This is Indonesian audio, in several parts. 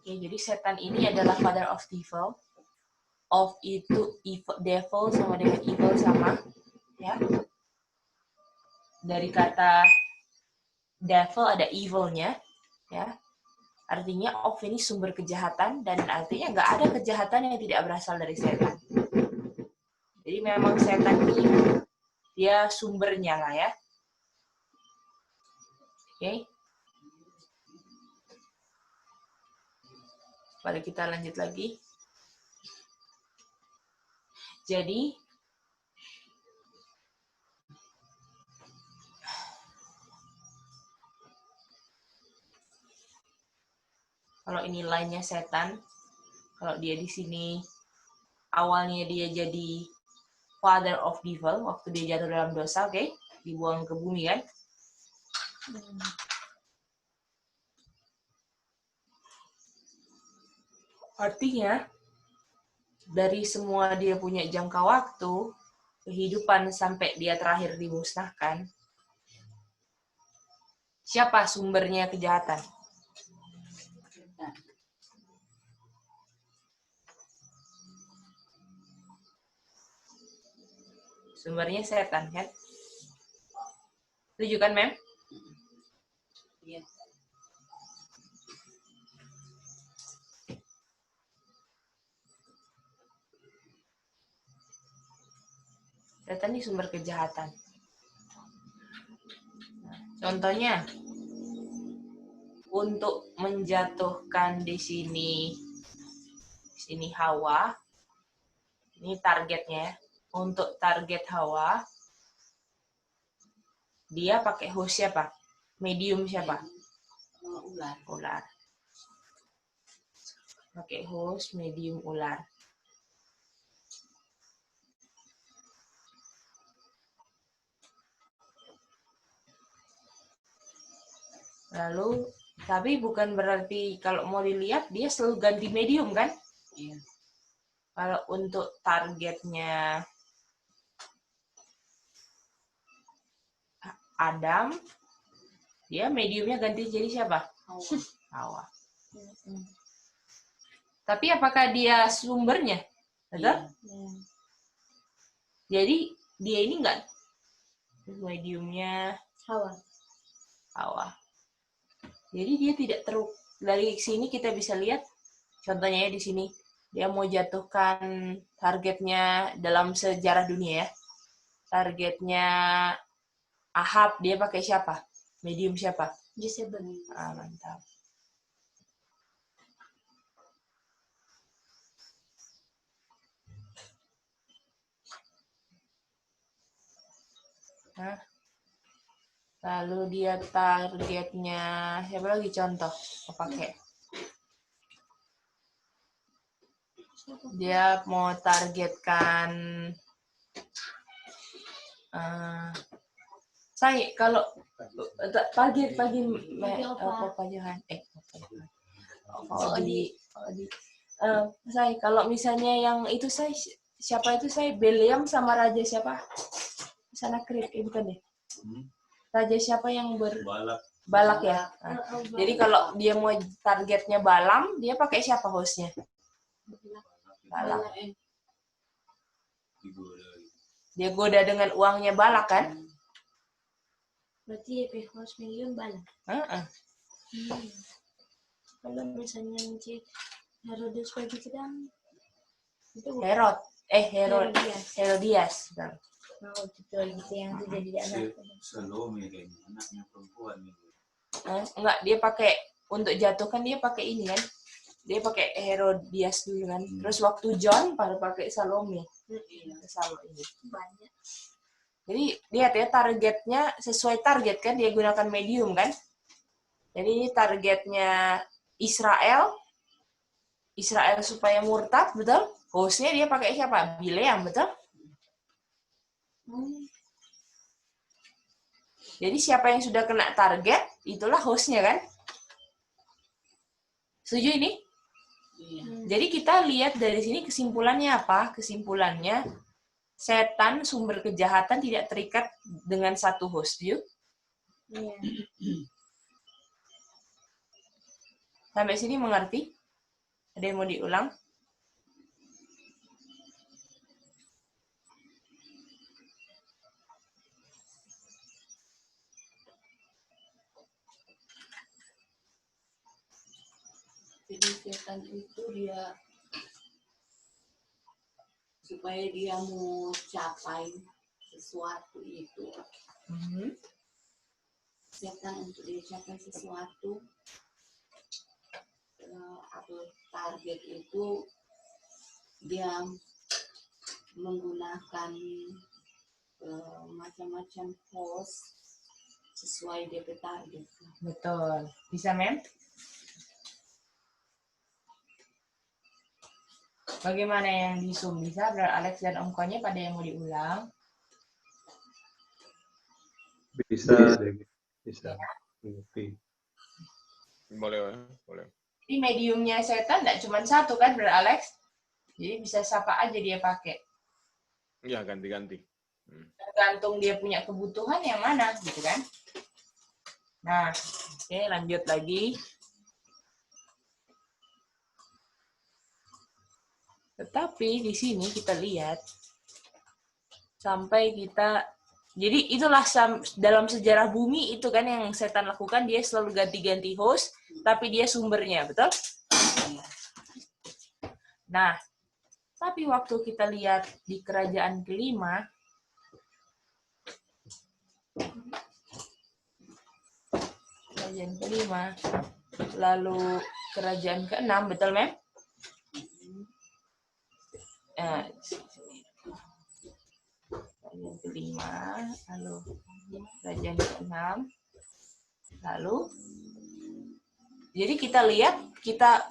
Oke, jadi setan ini adalah father of evil. Of itu evil, devil sama dengan evil sama, ya. Dari kata devil ada evil-nya, ya. Artinya of ini sumber kejahatan, dan artinya nggak ada kejahatan yang tidak berasal dari setan. Jadi memang setan ini dia sumbernya lah ya. Oke. Mari kita lanjut lagi. Jadi kalau ini lainnya setan, kalau dia di sini awalnya dia jadi father of evil waktu dia jatuh dalam dosa, oke? Dibuang ke bumi kan? Artinya dari semua dia punya jangka waktu kehidupan sampai dia terakhir dimusnahkan, siapa sumbernya kejahatan? Sumbernya setan kan? Setuju kan, Mem? Iya. Setan ini sumber kejahatan. Nah, contohnya untuk menjatuhkan di sini Hawa, ini targetnya. Untuk target Hawa, dia pakai host siapa? Medium siapa? Ular. Pakai host medium ular. Lalu, tapi bukan berarti kalau mau dilihat dia selalu ganti medium kan? Iya. Kalau untuk targetnya Adam, dia mediumnya ganti jadi siapa? Hawa. Tapi apakah dia sumbernya? Betul? Iya. Jadi dia ini enggak mediumnya Hawa. Jadi dia tidak dari sini kita bisa lihat contohnya ya di sini dia mau jatuhkan targetnya dalam sejarah dunia ya. Targetnya Ahab, dia pakai siapa? Medium siapa? Jezebel. Mantap. Nah, lalu dia targetnya siapa lagi contoh? Pakai. Dia mau targetkan saya kalau pagi saya kalau misalnya yang itu saya siapa itu saya Beliam sama raja siapa sana Krip bukan deh raja siapa yang balak ya jadi kalau dia mau targetnya Balam dia pakai siapa hostnya Balak dia goda dengan uangnya Balak kan Berarti EP host medium Balak. Kalau misalnya mencet Herodes bagi kita itu Herodias. Oh betul gitu yang itu jadi anak. Salome kayaknya anaknya perempuan itu. Enggak, dia pakai untuk jatuhkan dia pakai ini kan. Dia pakai Herodias dulu kan. Terus waktu John baru pakai Salome. Salome. Banyak. Jadi lihat ya targetnya sesuai target kan dia gunakan medium kan. Jadi ini targetnya Israel supaya murtad betul. Hostnya dia pakai siapa? Bileam betul. Jadi siapa yang sudah kena target itulah hostnya kan. Setuju ini? Jadi kita lihat dari sini kesimpulannya apa? Kesimpulannya setan sumber kejahatan tidak terikat dengan satu host, yuk. Sampai sini mengerti? Ada yang mau diulang? Jadi setan itu dia supaya dia mau capai sesuatu itu. Setan untuk dia capai sesuatu atau target itu dia menggunakan macam-macam host sesuai DP target. Betul. Bisa, Mem? Bagaimana yang di Zoom? Bisa, Brother Alex dan Om Konye pada yang mau diulang? Bisa, bisa. Ngerti. Boleh. Jadi mediumnya setan tidak cuma satu kan, Brother Alex? Jadi bisa siapa aja dia pakai. Ya, ganti-ganti. Tergantung dia punya kebutuhan yang mana, gitu kan? Nah, oke, lanjut lagi. Tetapi di sini kita lihat sampai kita, jadi itulah dalam sejarah bumi itu kan yang setan lakukan, dia selalu ganti-ganti host, tapi dia sumbernya, betul? Nah, tapi waktu kita lihat di kerajaan kelima, lalu kerajaan keenam, betul, Mem? Kerajaan kelima, lalu kerajaan keenam, lalu jadi kita lihat,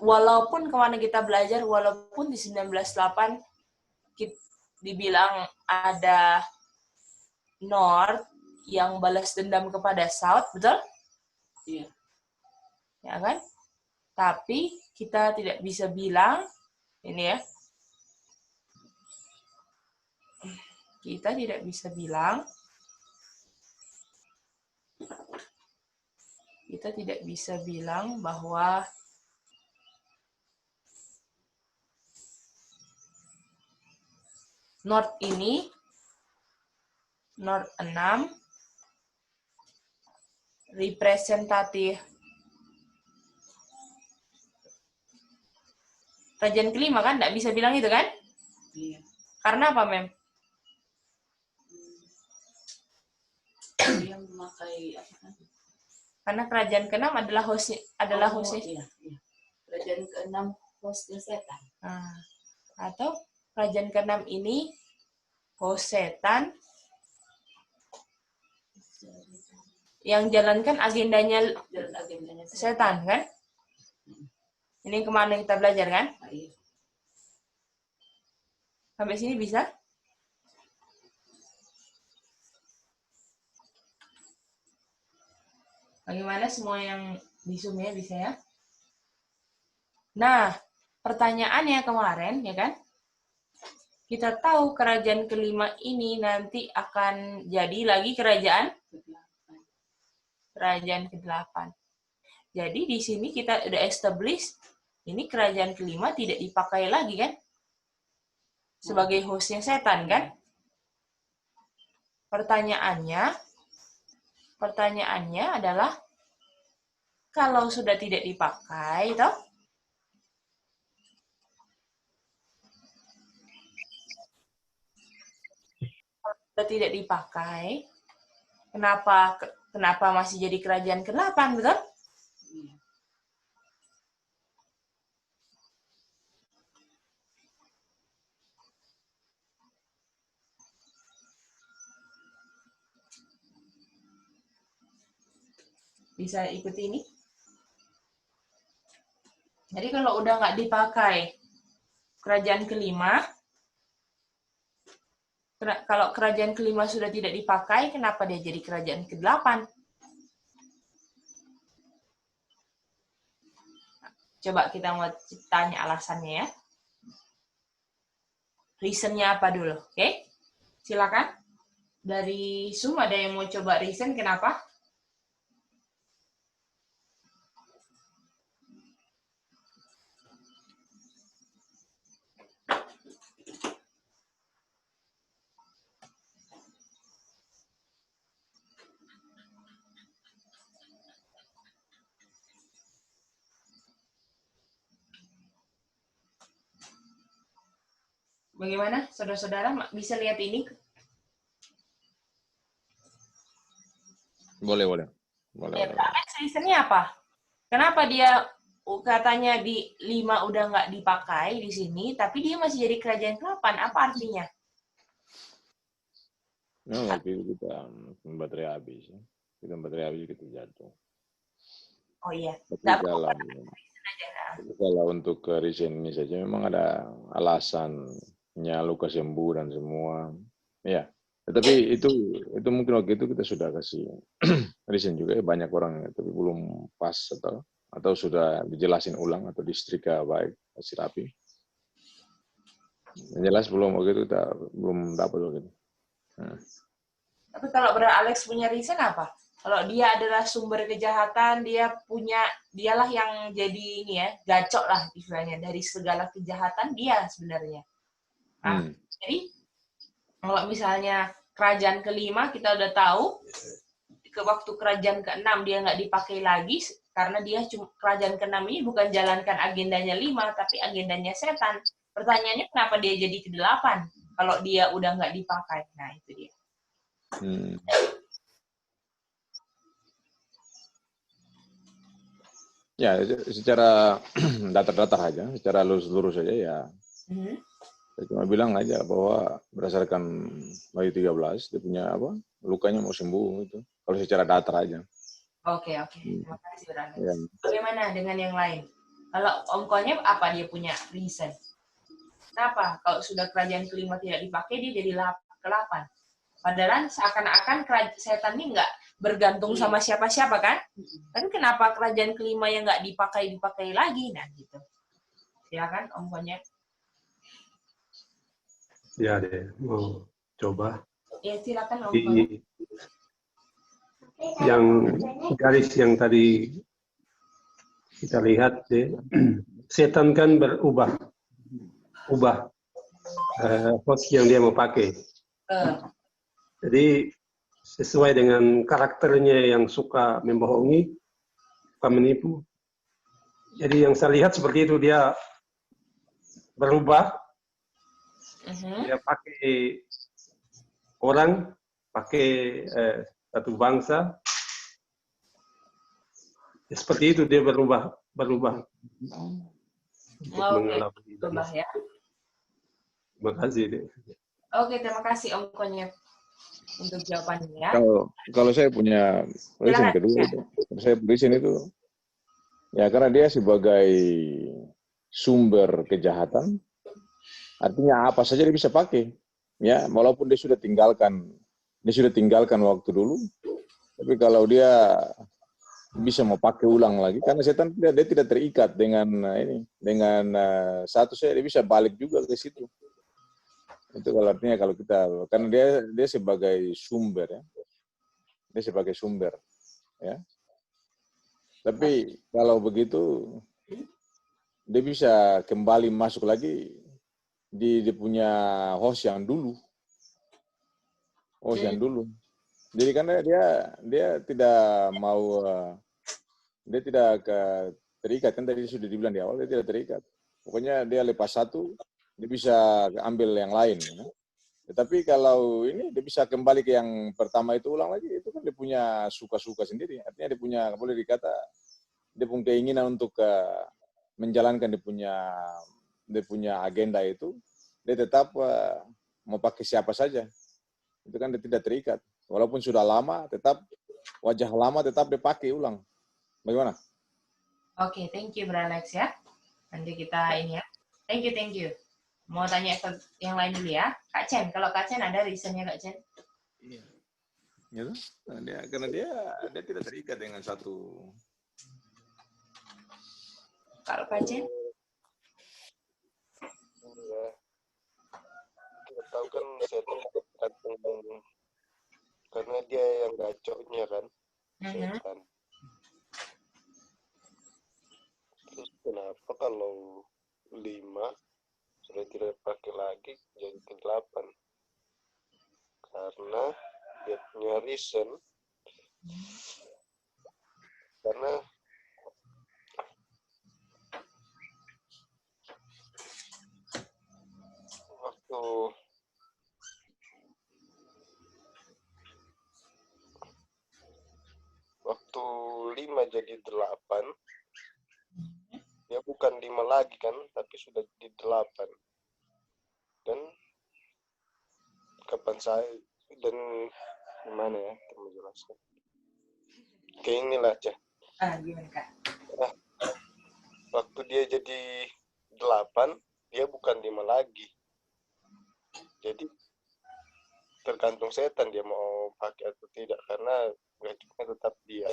walaupun kemana kita belajar, walaupun di 1908 dibilang ada North yang balas dendam kepada South, betul? Iya. Ya kan? Tapi kita tidak bisa bilang, ini ya, kita tidak bisa bilang bahwa North 6 representatif kerajaan kelima kan, nggak bisa bilang itu kan? Iya. Karena apa, Mem? Dia memakai apa kan? Karena kerajaan keenam adalah hostnya. Iya. Kerajaan keenam hostnya setan. Atau kerajaan keenam ini host setan yang jalankan agendanya setan kan? Ini kemana kita belajar kan? Iya. Sampai sini bisa? Bagaimana semua yang di Zoom ya, bisa ya? Nah, pertanyaannya kemarin, ya kan? Kita tahu kerajaan kelima ini nanti akan jadi lagi kerajaan ke-8. Jadi di sini kita udah establish, ini kerajaan kelima tidak dipakai lagi kan? Sebagai hostnya setan kan? Pertanyaannya adalah, kalau sudah tidak dipakai, kenapa masih jadi kerajaan ke-8, betul? Bisa ikuti ini? Jadi kalau udah nggak dipakai kerajaan kelima, kalau kerajaan kelima sudah tidak dipakai, kenapa dia jadi kerajaan ke-8? Coba kita mau tanya alasannya ya. Reason-nya apa dulu, oke? Silakan. Dari Zoom ada yang mau coba reason kenapa? Bagaimana, saudara-saudara bisa lihat ini? Boleh. Ya, reasonnya apa? Kenapa dia katanya di 5 udah nggak dipakai di sini, tapi dia masih jadi kerajaan ke-8? Apa artinya? Nah, waktu itu kita baterai habis. Kita baterai habis, kita jatuh. Oh iya. Tapi kalau untuk reason ini saja memang ada alasannya luka sembuh dan semua. Ya. Tetapi itu mungkin waktu itu kita sudah kasih reason juga ya, banyak orang, tapi belum pas atau sudah dijelasin ulang atau disetrika baik, kasih rapi. Yang jelas belum waktu itu kita belum dapat waktu itu. Tapi kalau Bra Alex punya reason apa? Kalau dia adalah sumber kejahatan, dialah yang jadi ini ya, gacok lah istilahnya dari segala kejahatan dia sebenarnya. Nah, jadi kalau misalnya kerajaan ke-5 kita udah tahu, ke waktu kerajaan ke-6 dia nggak dipakai lagi karena dia kerajaan ke-6 ini bukan jalankan agendanya 5 tapi agendanya setan. Pertanyaannya kenapa dia jadi ke-8 kalau dia udah nggak dipakai? Nah itu dia. Ya, secara datar-datar aja, secara lurus-lurus aja ya. Saya cuma bilang aja bahwa berdasarkan Wahyu 13, dia punya lukanya mau sembuh itu. Kalau secara datar aja. Oke. Terima kasih, Brother. Ya. Bagaimana dengan yang lain? Kalau Om Konyep, apa dia punya reason? Kenapa? Kalau sudah kerajaan ke-5 tidak dipakai, dia jadi ke-8. Padahal seakan-akan setan ini nggak bergantung sama siapa-siapa kan? Tapi kenapa kerajaan ke-5 yang nggak dipakai lagi? Nah gitu. Silakan Om Konyep. Ya deh, mau coba. Ya silakan Om Konyep. Yang garis yang tadi kita lihat deh, setan kan ubah host yang dia mau pakai. Jadi sesuai dengan karakternya yang suka membohongi, suka menipu. Jadi yang saya lihat seperti itu, dia berubah, dia pakai orang, pakai satu bangsa. Seperti itu dia berubah. Berubah ya. Terima kasih. Oke, terima kasih Om Konyep untuk jawabannya ya. Kalau saya punya reason kedua itu, saya reason itu ya karena dia sebagai sumber kejahatan, artinya apa saja dia bisa pakai. Ya, walaupun dia sudah tinggalkan waktu dulu, tapi kalau dia bisa mau pakai ulang lagi, karena setan dia tidak terikat dengan satu saya dia bisa balik juga ke situ. Itu kalau artinya kalau kita, karena dia sebagai sumber ya, dia sebagai sumber ya. Tapi kalau begitu dia bisa kembali masuk lagi di dia punya host yang dulu. Jadi karena dia tidak mau, dia tidak terikat, kan tadi sudah dibilang di awal dia tidak terikat. Pokoknya dia lepas satu, dia bisa ambil yang lain. Ya. Tetapi kalau ini dia bisa kembali ke yang pertama itu ulang lagi, itu kan dia punya suka-suka sendiri. Artinya dia punya, boleh dikata, dia punya keinginan untuk menjalankan dia punya agenda itu, dia tetap mau pakai siapa saja. Itu kan dia tidak terikat. Walaupun sudah lama, tetap wajah lama tetap dipakai ulang. Bagaimana? Oke, thank you Bro Alex ya. Nanti kita ini ya. Thank you. Mau tanya ke yang lain dulu ya. Kak Chen, kalau Kak Chen ada reasonnya Kak Chen? Iya. Gitu? Karena dia tidak terikat dengan satu. Kalau Kak Chen? Kita tahu kan setan karena dia yang gacoknya kan, setan. Terus kenapa kalau 5 sudah tidak pakai lagi jadi ke-8? Karena dia punya reason. Karena waktu jadi 8, dia bukan 5 lagi kan, tapi sudah di 8. Dan kapan saya dan gimana ya menjelaskan? Kayak inilah Cah. Gimana Kak? Waktu dia jadi 8, dia bukan 5 lagi. Jadi tergantung setan dia mau pakai atau tidak, karena gajinya tetap dia.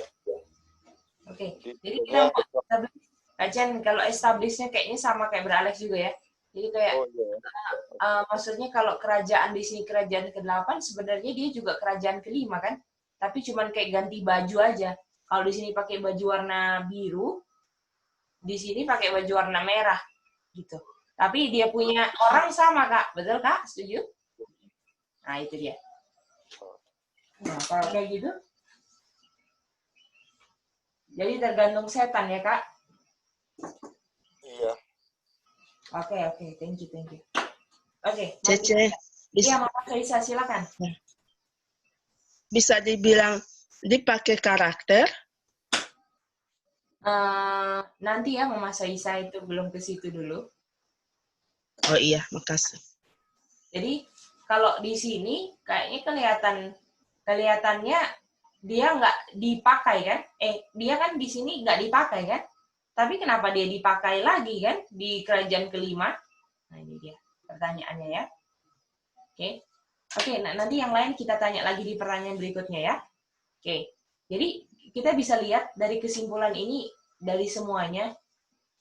Oke. Jadi Jadi kita mau establish, Kak Chen, kalau establishnya kayaknya sama kayak Beralex juga ya. Jadi kayak oh iya. maksudnya kalau kerajaan di sini kerajaan ke-8, sebenarnya dia juga kerajaan ke-5 kan? Tapi cuman kayak ganti baju aja. Kalau di sini pakai baju warna biru, di sini pakai baju warna merah gitu. Tapi dia punya orang sama Kak, betul Kak? Setuju? Nah itu dia. Nah kalau kayak gitu, jadi tergantung setan ya Kak? Iya. Oke, thank you. Oke, Cece, iya Mama Kaisa, silakan. bisa dibilang dipakai karakter? Nanti ya Mama Kaisa itu belum ke situ dulu. Oh iya, makasih. Jadi kalau di sini kayaknya kelihatannya dia nggak dipakai kan? Dia kan di sini nggak dipakai kan? Tapi kenapa dia dipakai lagi kan di kerajaan ke-5? Nah ini dia pertanyaannya ya. Oke, nah, nanti yang lain kita tanya lagi di pertanyaan berikutnya ya. Oke, jadi kita bisa lihat dari kesimpulan ini, dari semuanya,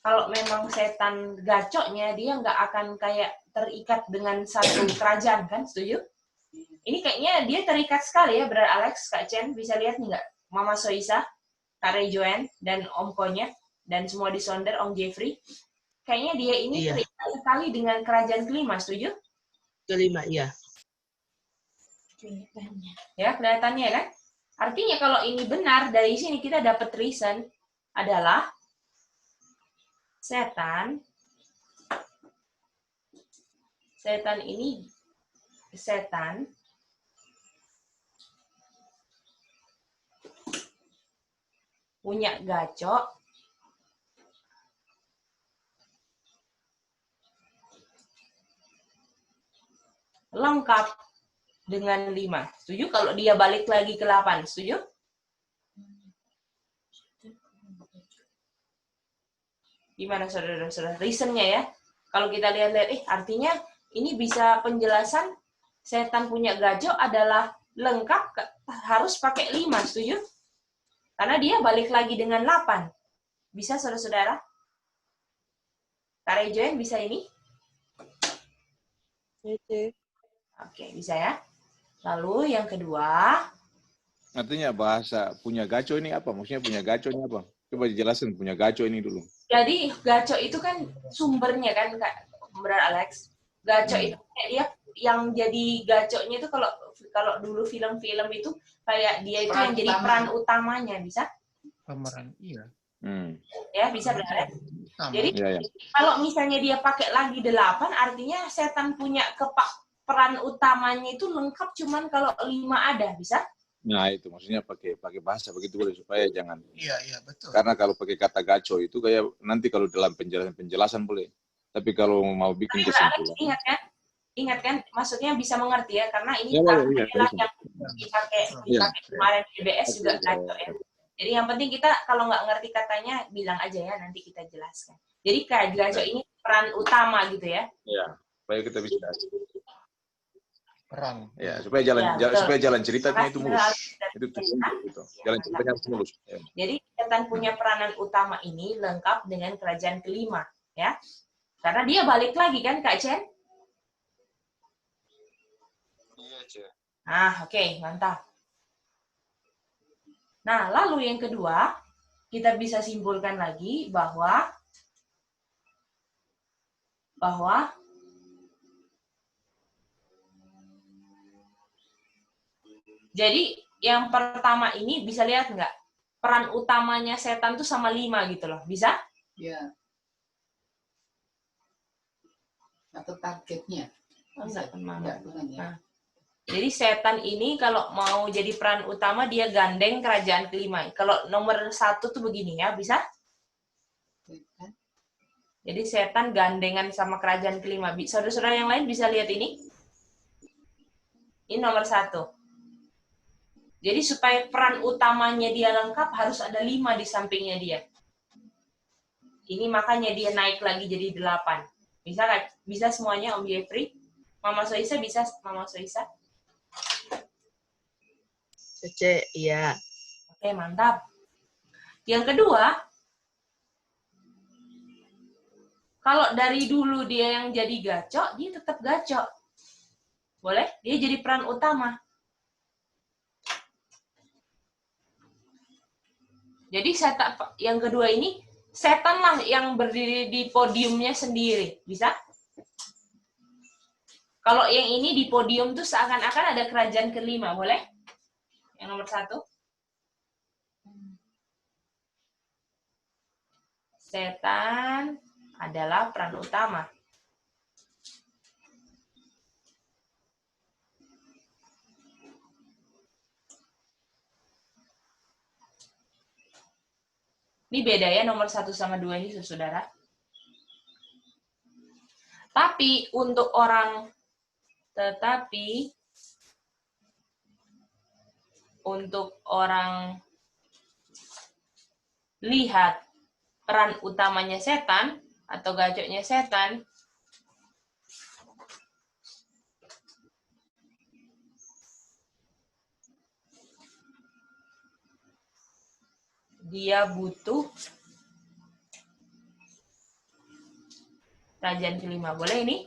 kalau memang setan gacoknya, dia nggak akan kayak terikat dengan satu kerajaan, kan? Setuju? Ini kayaknya dia terikat sekali ya, Brother Alex, Kak Chen, bisa lihat nih nggak? Mama Soisa, Kak Rejoen, dan Om Konya, dan semua di Sonder, Om Jeffrey. Kayaknya dia ini terikat sekali dengan kerajaan ke-5, setuju? Ke-5, iya. Ya, kelihatannya kan? Artinya kalau ini benar, dari sini kita dapat reason adalah setan punya gacok lengkap dengan 5. Setuju? Kalau dia balik lagi ke 8. Setuju? Gimana saudara-saudara? Reasonnya ya. Kalau kita lihat-lihat, artinya ini bisa penjelasan setan punya gacok adalah lengkap, harus pakai 5. Setuju? Karena dia balik lagi dengan 8. Bisa saudara-saudara? Kak Rejoen bisa ini? Oke, bisa ya. Lalu yang kedua. Artinya bahasa punya gaco ini apa? Maksudnya punya gaco ini apa? Coba dijelasin punya gaco ini dulu. Jadi gaco itu kan sumbernya kan Kak Bro Alex. Gaco itu kayak dia yang jadi gaconya itu kalau dulu film-film itu kayak dia itu yang jadi peran utamanya, bisa? Pemeran, iya. Ya, bisa Bro Alex. Jadi kalau misalnya dia pakai lagi 8, artinya setan punya peran utamanya itu lengkap cuman kalau 5 ada, bisa? Nah itu maksudnya pakai bahasa begitu boleh supaya jangan. Iya betul. Karena kalau pakai kata gaco itu kayak nanti kalau dalam penjelasan boleh. Tapi kalau mau bikin kesimpulan. Ingat kan, maksudnya bisa mengerti ya, karena ini yang dipakai kemarin PBS juga gaco ya. Jadi yang penting kita kalau nggak ngerti katanya bilang aja ya, nanti kita jelaskan. Jadi kayak gaco ini peran utama gitu ya. Iya, supaya kita bisa. Peran. Ya, supaya jalan ceritanya itu mulus. Itu gitu. Jalan ceritanya harus mulus. Ya. Jadi setan punya peranan utama ini lengkap dengan kerajaan ke-5, ya. Karena dia balik lagi kan Kak Chen? Iya, Cek. Oke, mantap. Nah, lalu yang kedua, kita bisa simpulkan lagi bahwa jadi yang pertama ini bisa lihat nggak? Peran utamanya setan tuh sama 5 gitu loh. Bisa? Iya. Atau targetnya. Enggak, bukan ya. Jadi setan ini kalau mau jadi peran utama dia gandeng kerajaan kelima. Kalau nomor 1 tuh begini ya, bisa? Jadi setan gandengan sama kerajaan kelima. Saudara-saudara yang lain bisa lihat ini? Ini nomor 1. Jadi supaya peran utamanya dia lengkap harus ada 5 di sampingnya dia. Ini makanya dia naik lagi jadi 8. Bisa semuanya Om Jeffrey? Mama Soisa bisa? Mama Soisa? Cece, iya. Oke, mantap. Yang kedua, kalau dari dulu dia yang jadi gacok, dia tetap gacok. Boleh? Dia jadi peran utama. Jadi setan yang kedua ini, setan lah yang berdiri di podiumnya sendiri. Bisa? Kalau yang ini di podium tuh seakan-akan ada kerajaan kelima. Boleh? Yang nomor 1. Setan adalah peran utama. Ini beda ya nomor 1 sama 2 ini, saudara. Tapi untuk orang lihat peran utamanya setan atau gacoknya setan, dia butuh kerajaan kelima. Boleh ini?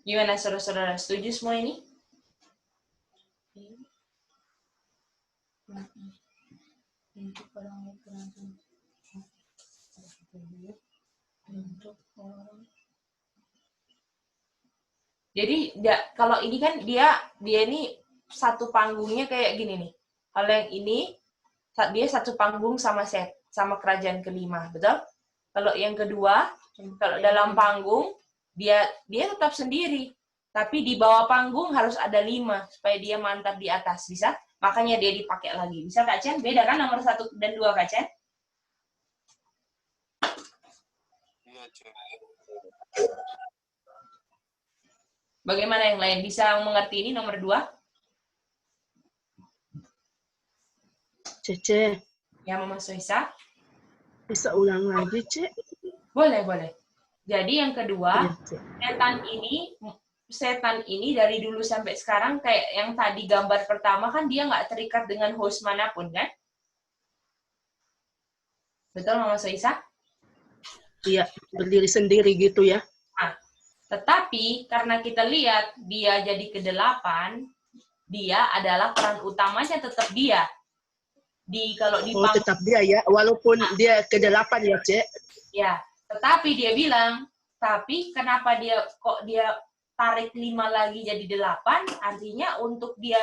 Gimana saudara-saudara? Setuju semua ini? Untuk orang Jadi kalau ini kan dia ini satu panggungnya kayak gini nih. Kalau yang ini dia satu panggung sama kerajaan kelima, betul? Kalau yang kedua, kalau dalam panggung dia tetap sendiri, tapi di bawah panggung harus ada 5 supaya dia mantap di atas, bisa? Makanya dia dipakai lagi. Bisa Kak Chen? Beda kan nomor 1 dan 2 Kak Chen? Iya, Cek. Bagaimana yang lain? Bisa mengerti ini nomor 2? Cece, Ya, Mama Soisa? bisa ulang lagi, Cek? Boleh. Jadi yang kedua, Iya, Cek. setan ini dari dulu sampai sekarang kayak yang tadi gambar pertama kan dia nggak terikat dengan host manapun kan? Betul Mama Soisa? Iya, berdiri sendiri gitu ya. Nah, tetapi karena kita lihat dia jadi ke-8, dia adalah peran utamanya tetap dia. Kalau di Oh, tetap dia ya, walaupun dia ke-8 ya, Cek. Ya, tetapi dia bilang, tapi kenapa dia tarik 5 lagi jadi 8, artinya untuk dia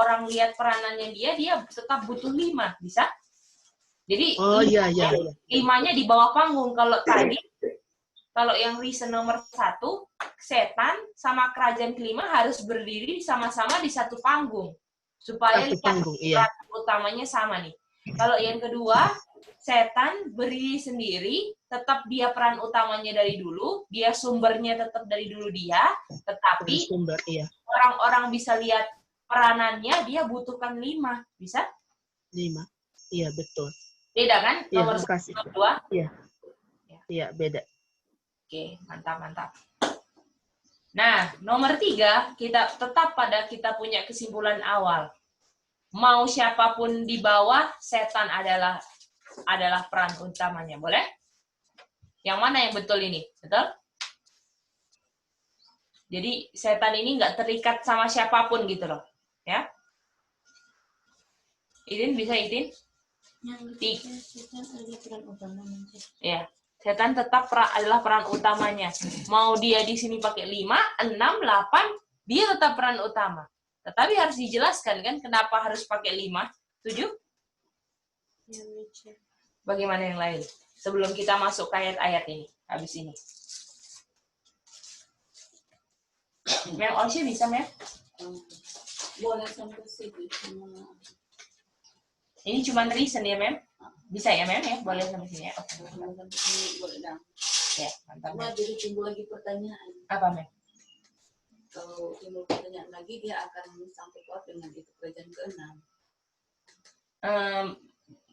orang lihat peranannya dia tetap butuh 5, bisa? Jadi Oh iya. 5-nya di bawah panggung. Kalau yang reason nomor 1, setan sama kerajaan kelima harus berdiri sama-sama di satu panggung supaya Satu panggung, iya. peran utamanya sama nih. Kalau yang kedua, setan berdiri sendiri, tetap dia peran utamanya dari dulu, dia sumbernya tetap dari dulu dia, tetapi Sumber, iya. orang-orang bisa lihat peranannya, dia butuhkan 5, bisa? 5, iya betul. Beda kan? Iya, Nomor makasih. 1, 2? Iya, beda. Oke, mantap. Nah, nomor 3, kita tetap pada kita punya kesimpulan awal. Mau siapapun di bawah, setan adalah peran utamanya. Boleh? Yang mana yang betul ini? Betul? Jadi, setan ini nggak terikat sama siapapun gitu loh. Ya? Idin, bisa Idin? Yang ketiga, setan adalah peran utamanya. Ya. Setan tetap adalah peran utamanya. Mau dia di sini pakai 5, 6, 8, dia tetap peran utama. Tetapi harus dijelaskan kan kenapa harus pakai 5. Setuju? Bagaimana yang lain? Sebelum kita masuk ke ayat-ayat ini, habis ini. Mem Olsya bisa, Mem? Boleh sampai situ. Cuma Ini cuma reason ya, Mem? Bisa ya, Mem? Ya, boleh sampai sini ya. Oke. boleh sampai sini boleh dah. Ya, mantap. Cuma Mem. jadi timbul lagi pertanyaan. Apa, Mem? Kalau timbul pertanyaan lagi, dia akan sampai kuat dengan itu kerajaan ke-6.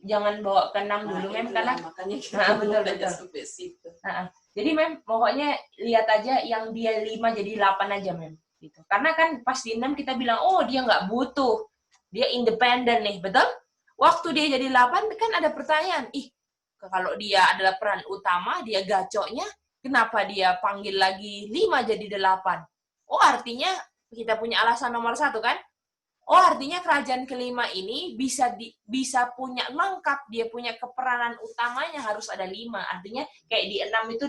Jangan bawa ke 6 dulu, Mem, karena makanya kita betul. sampai situ. Jadi, Mem, pokoknya lihat aja yang dia 5 jadi 8 aja, Mem. Gitu. Karena kan pas di 6 kita bilang, oh dia nggak butuh, dia independen nih, betul? Waktu dia jadi 8 kan ada pertanyaan, kalau dia adalah peran utama, dia gacoknya, kenapa dia panggil lagi 5 jadi 8? Oh artinya kita punya alasan nomor 1 kan? Oh artinya kerajaan kelima ini bisa punya lengkap, dia punya keperanan utamanya harus ada 5. Artinya kayak di 6 itu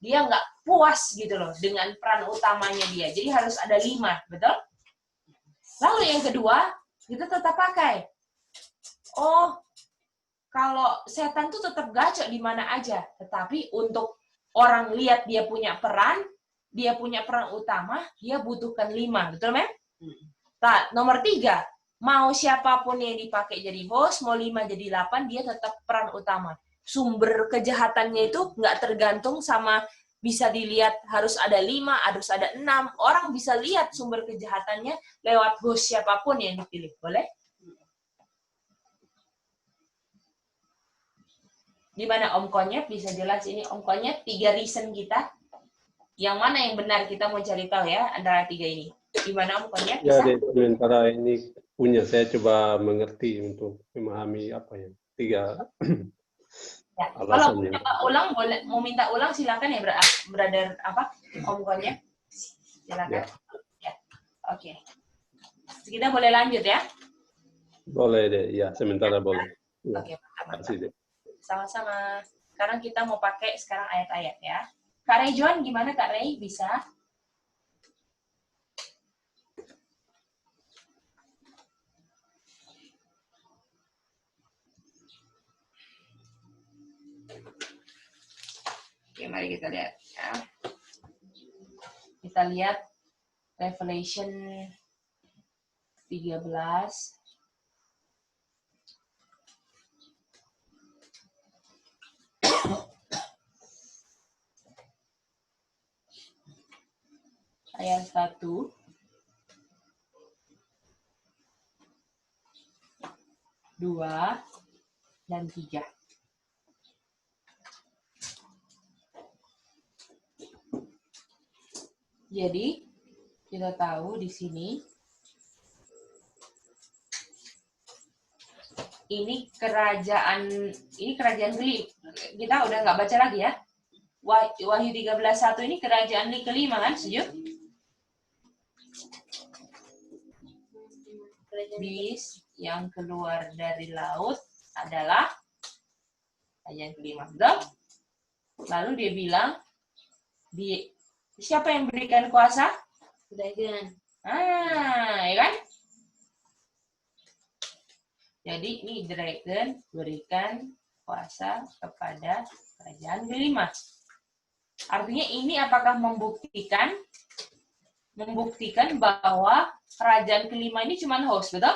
dia nggak puas gitu loh dengan peran utamanya dia. Jadi harus ada 5, betul? Lalu yang kedua, kita tetap pakai. Oh, kalau setan tuh tetap gacor di mana aja. Tetapi untuk orang lihat dia punya peran utama, dia butuhkan 5, betul, Mem? Nomor 3, mau siapapun yang dipakai jadi host, mau 5 jadi 8, dia tetap peran utama. Sumber kejahatannya itu nggak tergantung sama bisa dilihat harus ada 5, harus ada 6. Orang bisa lihat sumber kejahatannya lewat host siapapun yang dipilih. Boleh? Gimana Om Konyet? Bisa jelas ini Om Konyet, 3 reason kita. Yang mana yang benar kita mau cari tahu ya, antara 3 ini. Gimana Om Konyet? Bisa? Ya, sementara ini punya saya coba mengerti untuk memahami apa ya 3 Ya. Kalau alasannya. coba ulang, boleh mau minta ulang silakan ya, brother apa Om Konyet. Silakan. Ya. Oke. Kita boleh lanjut ya? Boleh deh, ya sementara boleh. Ya. Oke, mantap. Kasih deh. Sama-sama. Sekarang kita mau pakai ayat-ayat ya. Kak Rejuan gimana Kak Rey? Bisa? Oke, mari kita lihat ya. Kita lihat Revelation 13. Ayat 1, 2, dan 3. Jadi, kita tahu di sini ini kerajaan kelima. Kita udah nggak baca lagi ya. Wahyu 13:1 ini kerajaan kelima kan, setuju? Bis yang keluar dari laut adalah kerajaan kelima. Betul? Lalu dia bilang, siapa yang berikan kuasa? Dragon. Ya kan? Jadi ini dragon berikan kuasa kepada kerajaan kelima. Artinya ini apakah membuktikan bahwa kerajaan kelima ini cuma host, betul?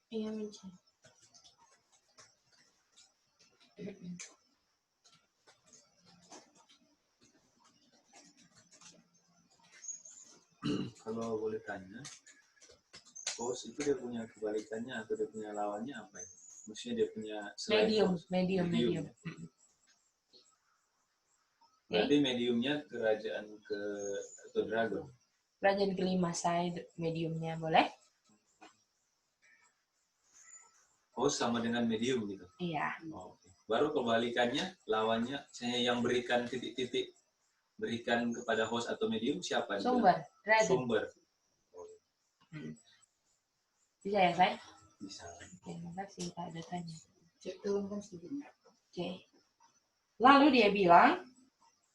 Iya, mencari. Kalau boleh tanya, host itu dia punya kebalikannya atau dia punya lawannya apa ya? Maksudnya dia punya Medium. Berarti mediumnya kerajaan atau dragon. Kerajaan kelima side mediumnya, boleh? Host sama dengan medium gitu. Iya. Oh, okay. Baru kebalikannya, lawannya, saya yang berikan titik-titik, berikan kepada host atau medium siapa? Sumber. Dragon. Sumber. Bisa ya, saya? Bisa. Oke, makasih tak ada tanya. Cek turun kan sedikit. Oke. Lalu dia bilang,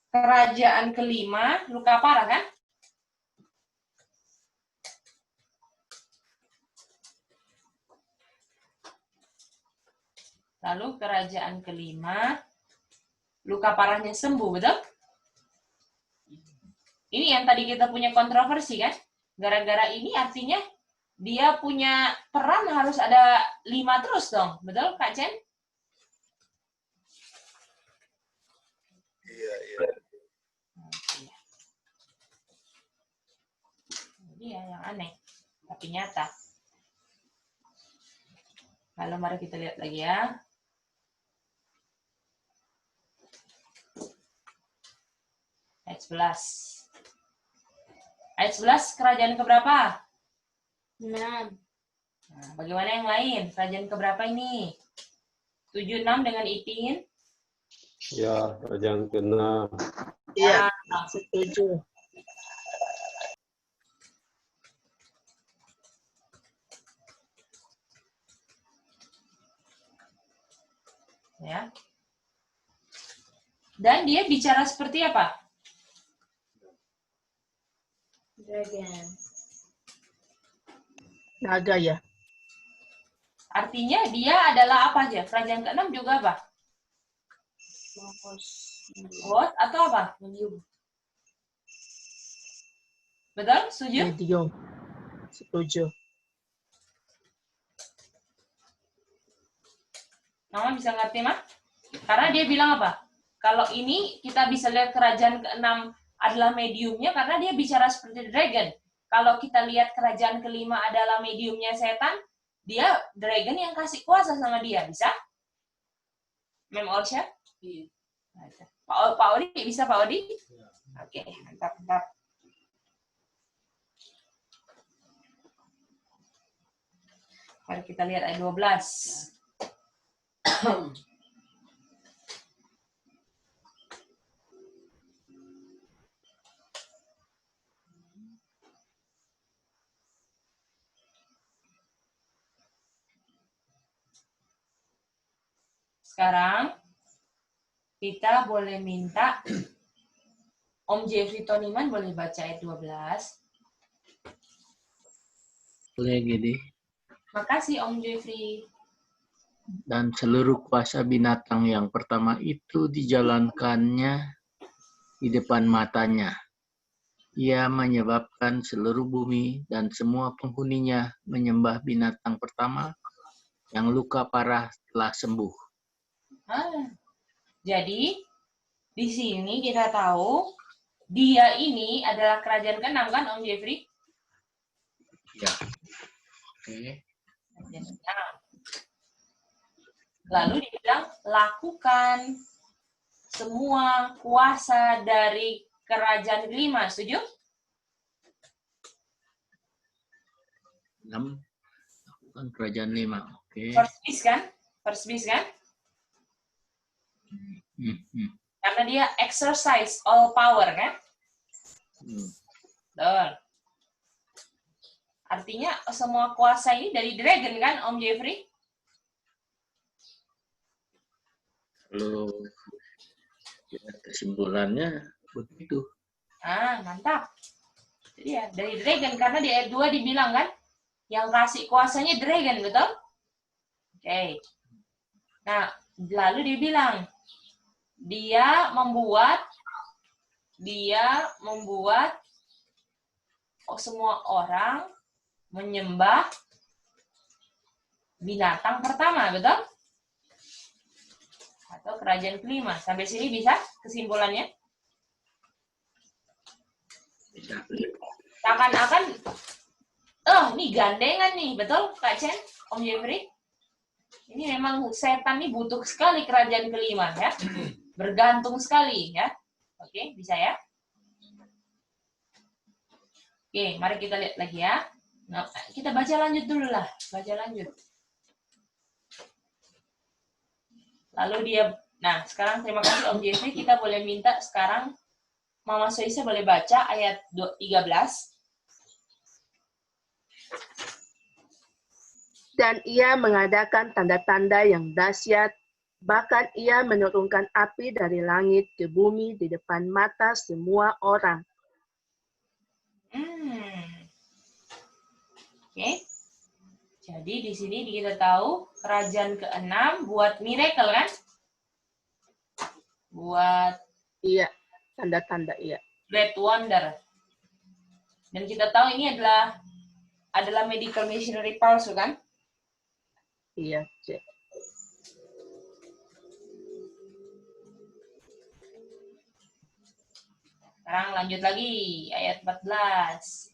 kerajaan kelima, luka parah kan? Lalu kerajaan kelima, luka parahnya sembuh, betul? Ini yang tadi kita punya kontroversi kan? Gara-gara ini artinya dia punya peran harus ada 5 terus dong. Betul Kak Chen? Iya. Jadi ya yang aneh, tapi nyata. Lalu mari kita lihat lagi ya. Ayat 11. Ayat 11 kerajaan keberapa? 6. Nah, bagaimana yang lain? Kerajaan keberapa ini? 7, 6 dengan Ipin? Ya, kerajaan ke-6. Iya, setuju. Ya. Dan dia bicara seperti apa? Dragon. Naga ya. Artinya dia adalah apa aja? Kerajaan ke-6 juga apa? Host atau apa? Medium. Betul? Setuju? Medium. Setuju. Mama bisa ngerti, Mak? Karena dia bilang apa? Kalau ini kita bisa lihat kerajaan ke-6 adalah mediumnya karena dia bicara seperti dragon. Kalau kita lihat kerajaan ke-5 adalah mediumnya setan, dia dragon yang kasih kuasa sama dia. Bisa? Mem Orsha? Iya. Pak Odi, bisa Pak Odi? Oke, mantap, mantap. Mari kita lihat ayat 12. Sekarang kita boleh minta Om Jeffrey Toniman boleh baca ayat 12. Boleh gini. Makasih Om Jeffrey. Dan seluruh kuasa binatang yang pertama itu dijalankannya di depan matanya. Ia menyebabkan seluruh bumi dan semua penghuninya menyembah binatang pertama yang luka parah telah sembuh. Jadi di sini kita tahu dia ini adalah kerajaan ke-6 kan Om Jeffrey? Ya. Oke. Kerajaan ke-6. Lalu dibilang lakukan semua kuasa dari kerajaan ke-5, setuju? 6. Lakukan kerajaan 5. Oke. First beast kan? First beast kan? Karena dia exercise all power kan? Betul. Artinya semua kuasa ini dari dragon kan Om Jeffrey? Kalau kesimpulannya begitu. Mantap. Jadi ya, dari dragon karena di ayat 2 dibilang kan yang kasih kuasanya dragon, betul? Oke. Nah, lalu dibilang dia membuat semua orang menyembah binatang pertama, betul? Atau kerajaan ke-5. Sampai sini bisa kesimpulannya? Bisa. Seakan-akan, ini gandengan nih, betul Kak Chen, Om Jeffrey? Ini memang setan nih butuh sekali kerajaan ke-5 ya. Bergantung sekali ya. Oke, bisa ya? Oke, mari kita lihat lagi ya. Nah, kita baca lanjut dulu lah. Baca lanjut. Lalu sekarang terima kasih Om Jeffrey. Kita boleh minta sekarang Mama Soisa boleh baca ayat 13. Dan ia mengadakan tanda-tanda yang dahsyat, bahkan ia menurunkan api dari langit ke bumi di depan mata semua orang. Oke. Jadi di sini kita tahu kerajaan ke-6 buat miracle kan? Buat Iya, tanda-tanda iya. great wonder. Dan kita tahu ini adalah medical machinery palsu kan? Iya, Cek. Sekarang lanjut lagi ayat 14.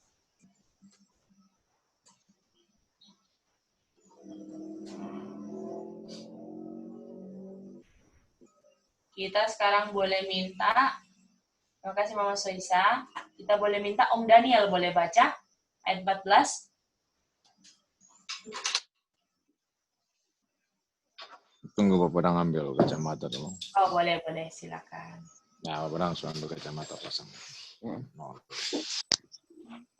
Kita sekarang boleh minta, terima kasih Mama Soisa, kita boleh minta Om Daniel boleh baca ayat 14. Tunggu Bapak Dang ambil kacamata dulu. Oh boleh, silakan. Nah, Bapak Dang sudah ambil kacamata pasang.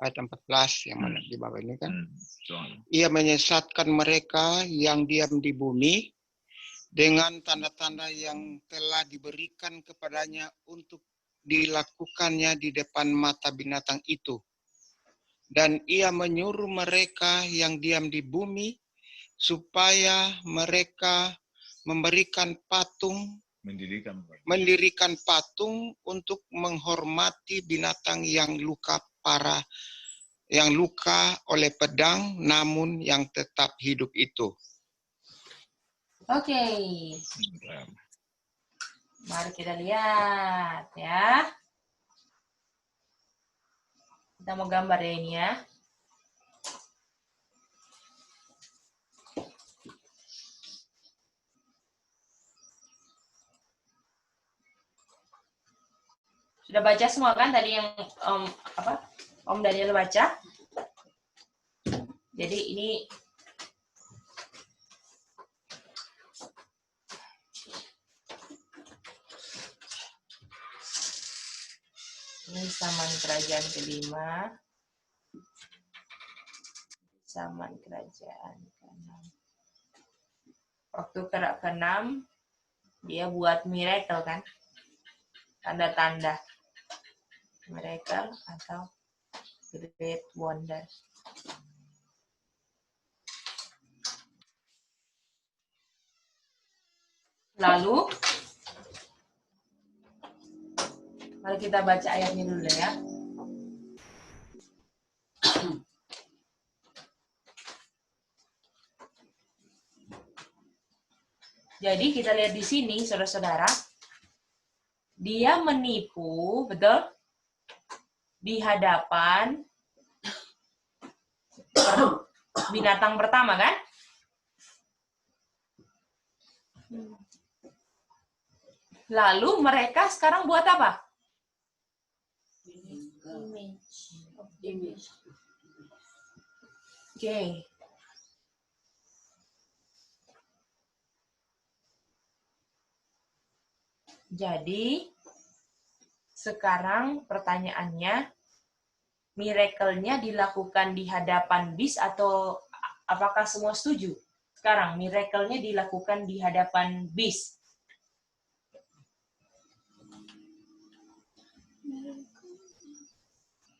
Ayat 14 yang mana di bawah ini kan. Soalnya. Ia menyesatkan mereka yang diam di bumi dengan tanda-tanda yang telah diberikan kepadanya untuk dilakukannya di depan mata binatang itu. Dan ia menyuruh mereka yang diam di bumi supaya mereka mendirikan patung untuk menghormati binatang yang luka parah, yang luka oleh pedang, namun yang tetap hidup itu. Oke. Mari kita lihat ya. Kita mau gambar ya ini ya. Sudah baca semua kan tadi yang Om Daniel baca? Jadi ini zaman kerajaan kelima, zaman kerajaan ke-6. Waktu ke-6 dia buat miracle kan, tanda-tanda miracle atau great wonder. Lalu mari kita baca ayatnya dulu ya. Jadi kita lihat di sini, saudara-saudara, dia menipu, betul? Di hadapan binatang pertama, kan? Lalu mereka sekarang buat apa? Image. Oke. Jadi, sekarang pertanyaannya, miracle-nya dilakukan di hadapan bis atau apakah semua setuju? Sekarang, miracle-nya dilakukan di hadapan bis.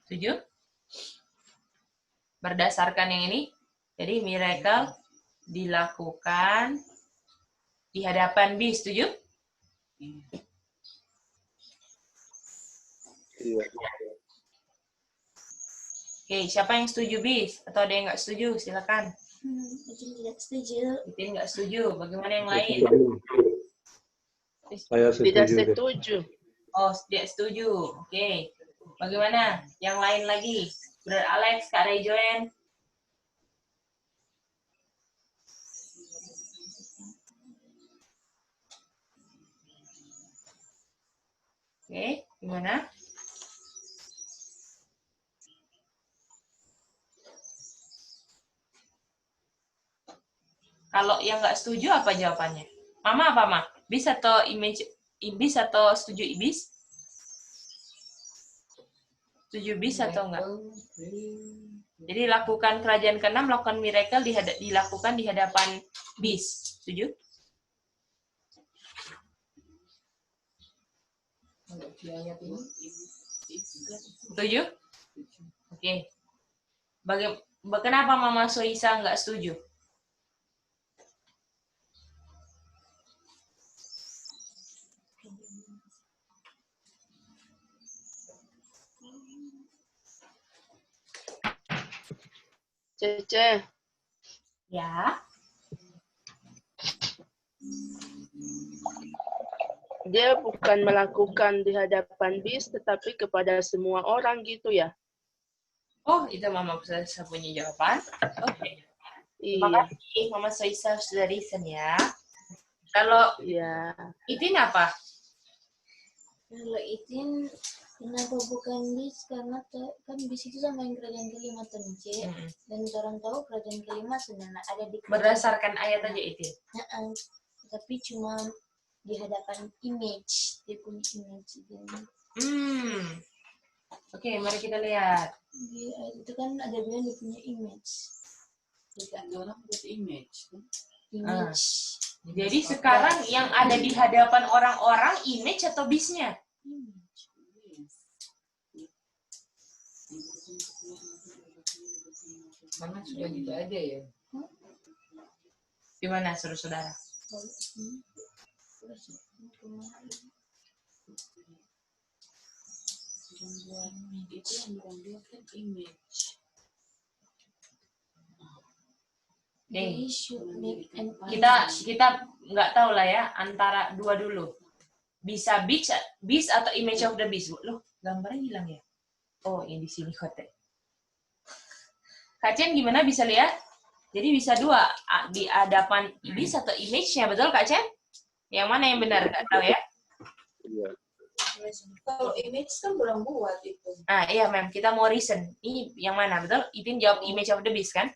Setuju? Berdasarkan yang ini, jadi miracle dilakukan di hadapan bis, setuju? Iya. Oke, siapa yang setuju bis? Atau ada yang nggak setuju? Silakan. Ijin tidak setuju. Itin nggak setuju. Bagaimana yang lain? Saya Tidak setuju. setuju. Oh, tidak setuju. Oke. Bagaimana? Yang lain lagi? Brother Alex, Kak Ray Joen. Oke, gimana? Kalau yang nggak setuju apa jawabannya? Mama apa, Ma? Bis atau image ibis atau setuju ibis? Setuju bis atau enggak? Jadi lakukan kerajaan ke-6, lakukan miracle dilakukan di hadapan bis. Setuju? Setuju? Oke. Kenapa Mama Soisa nggak setuju? Cece, Ya. dia bukan melakukan di hadapan bis, tetapi kepada semua orang gitu ya? Oh, itu Mama Soisa punya jawaban. Oke. Terima Iya. kasih Mama Soisa sudah reason ya. Kalau Iya. Itin apa? Kalau Itin kenapa bukan bis? Karena kan bis itu sama yang kerajaan kelima Tonce. Dan orang tahu kerajaan kelima sebenarnya ada di Berdasarkan ayat aja Itin. Tapi cuma di hadapan image, dia punya image itu. Oke, mari kita lihat. Itu kan ada bilang dia punya image. Tidak ada orang buat image. Image. Jadi sekarang yang ada di hadapan orang-orang image atau bisnya? Mana sudah tidak ada ya? Gimana saudara-saudara? Itu yang bilang dia kan image. Kita nggak tahu lah ya antara dua dulu. Bisa beast atau image of the beast. Loh, gambarnya hilang ya? Oh, ini di sini kote. Kak Chen gimana bisa lihat? Jadi bisa dua di hadapan beast atau image-nya, betul Kak Chen? Yang mana yang benar? Nggak tahu ya? Iya. Kalau image kan belum buat itu. Ah iya mem, kita mau reason. Ini yang mana betul? Itin jawab image of the beast kan?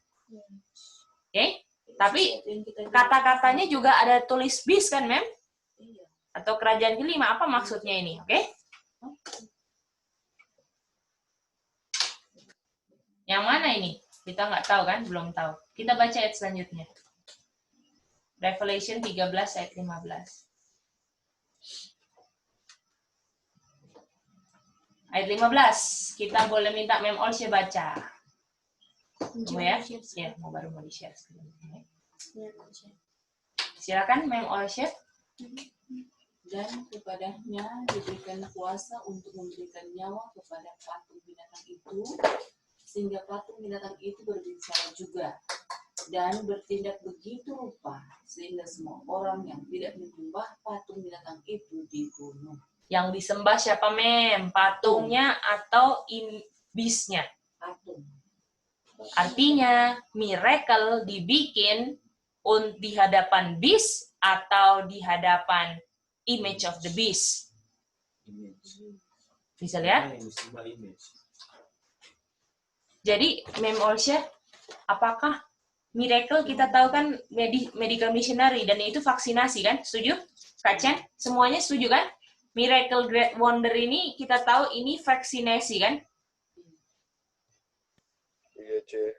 Oke? Tapi kata-katanya juga ada tulis beast kan mem? Atau kerajaan kelima, apa maksudnya ini? Oke? Yang mana ini? Kita nggak tahu kan? Belum tahu. Kita baca ayat selanjutnya. Revelation 13 ayat 15. Ayat 15. Kita boleh minta Mem Olshe baca. Mau ya? Ya, baru mau di-share. Silakan Mem Olshe. Dan kepadanya diberikan kuasa untuk memberikan nyawa kepada patung binatang itu, sehingga patung binatang itu berbicara juga dan bertindak begitu rupa sehingga semua orang yang tidak menyembah patung binatang itu dibunuh. Yang disembah siapa mem? Patungnya atau bisnya? Patung. Artinya miracle dibikin di hadapan bis atau di hadapan image of the beast. Bisa lihat? Jadi Mem Olshe, apakah miracle kita tahu kan medical missionary dan itu vaksinasi kan? Setuju? Kak Chen, semuanya setuju kan? Miracle Great Wonder ini kita tahu ini vaksinasi kan? Iya, C.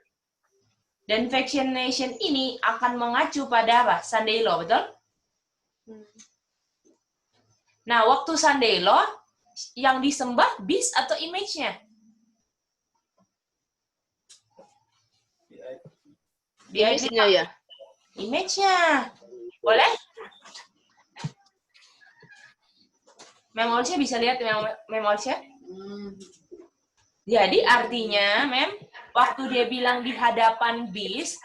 Dan vaccination ini akan mengacu pada apa? Sunday Law, betul? Nah, waktu Sunday Law, yang disembah beast atau image-nya? Image-nya ya? Image-nya. Boleh? Mem Olshe bisa lihat Mem Olshe? Jadi artinya, Mem, waktu dia bilang di hadapan beast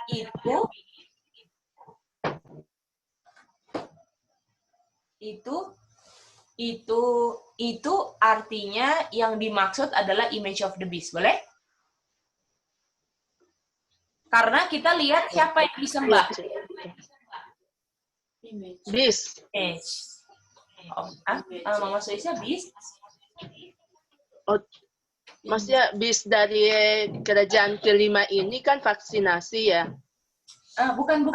itu artinya yang dimaksud adalah image of the beast, boleh? Karena kita lihat siapa yang disembah. Beast. Mama Soisa beast. Oh, maksudnya beast dari kerajaan kelima ini kan vaksinasi ya? Bukan.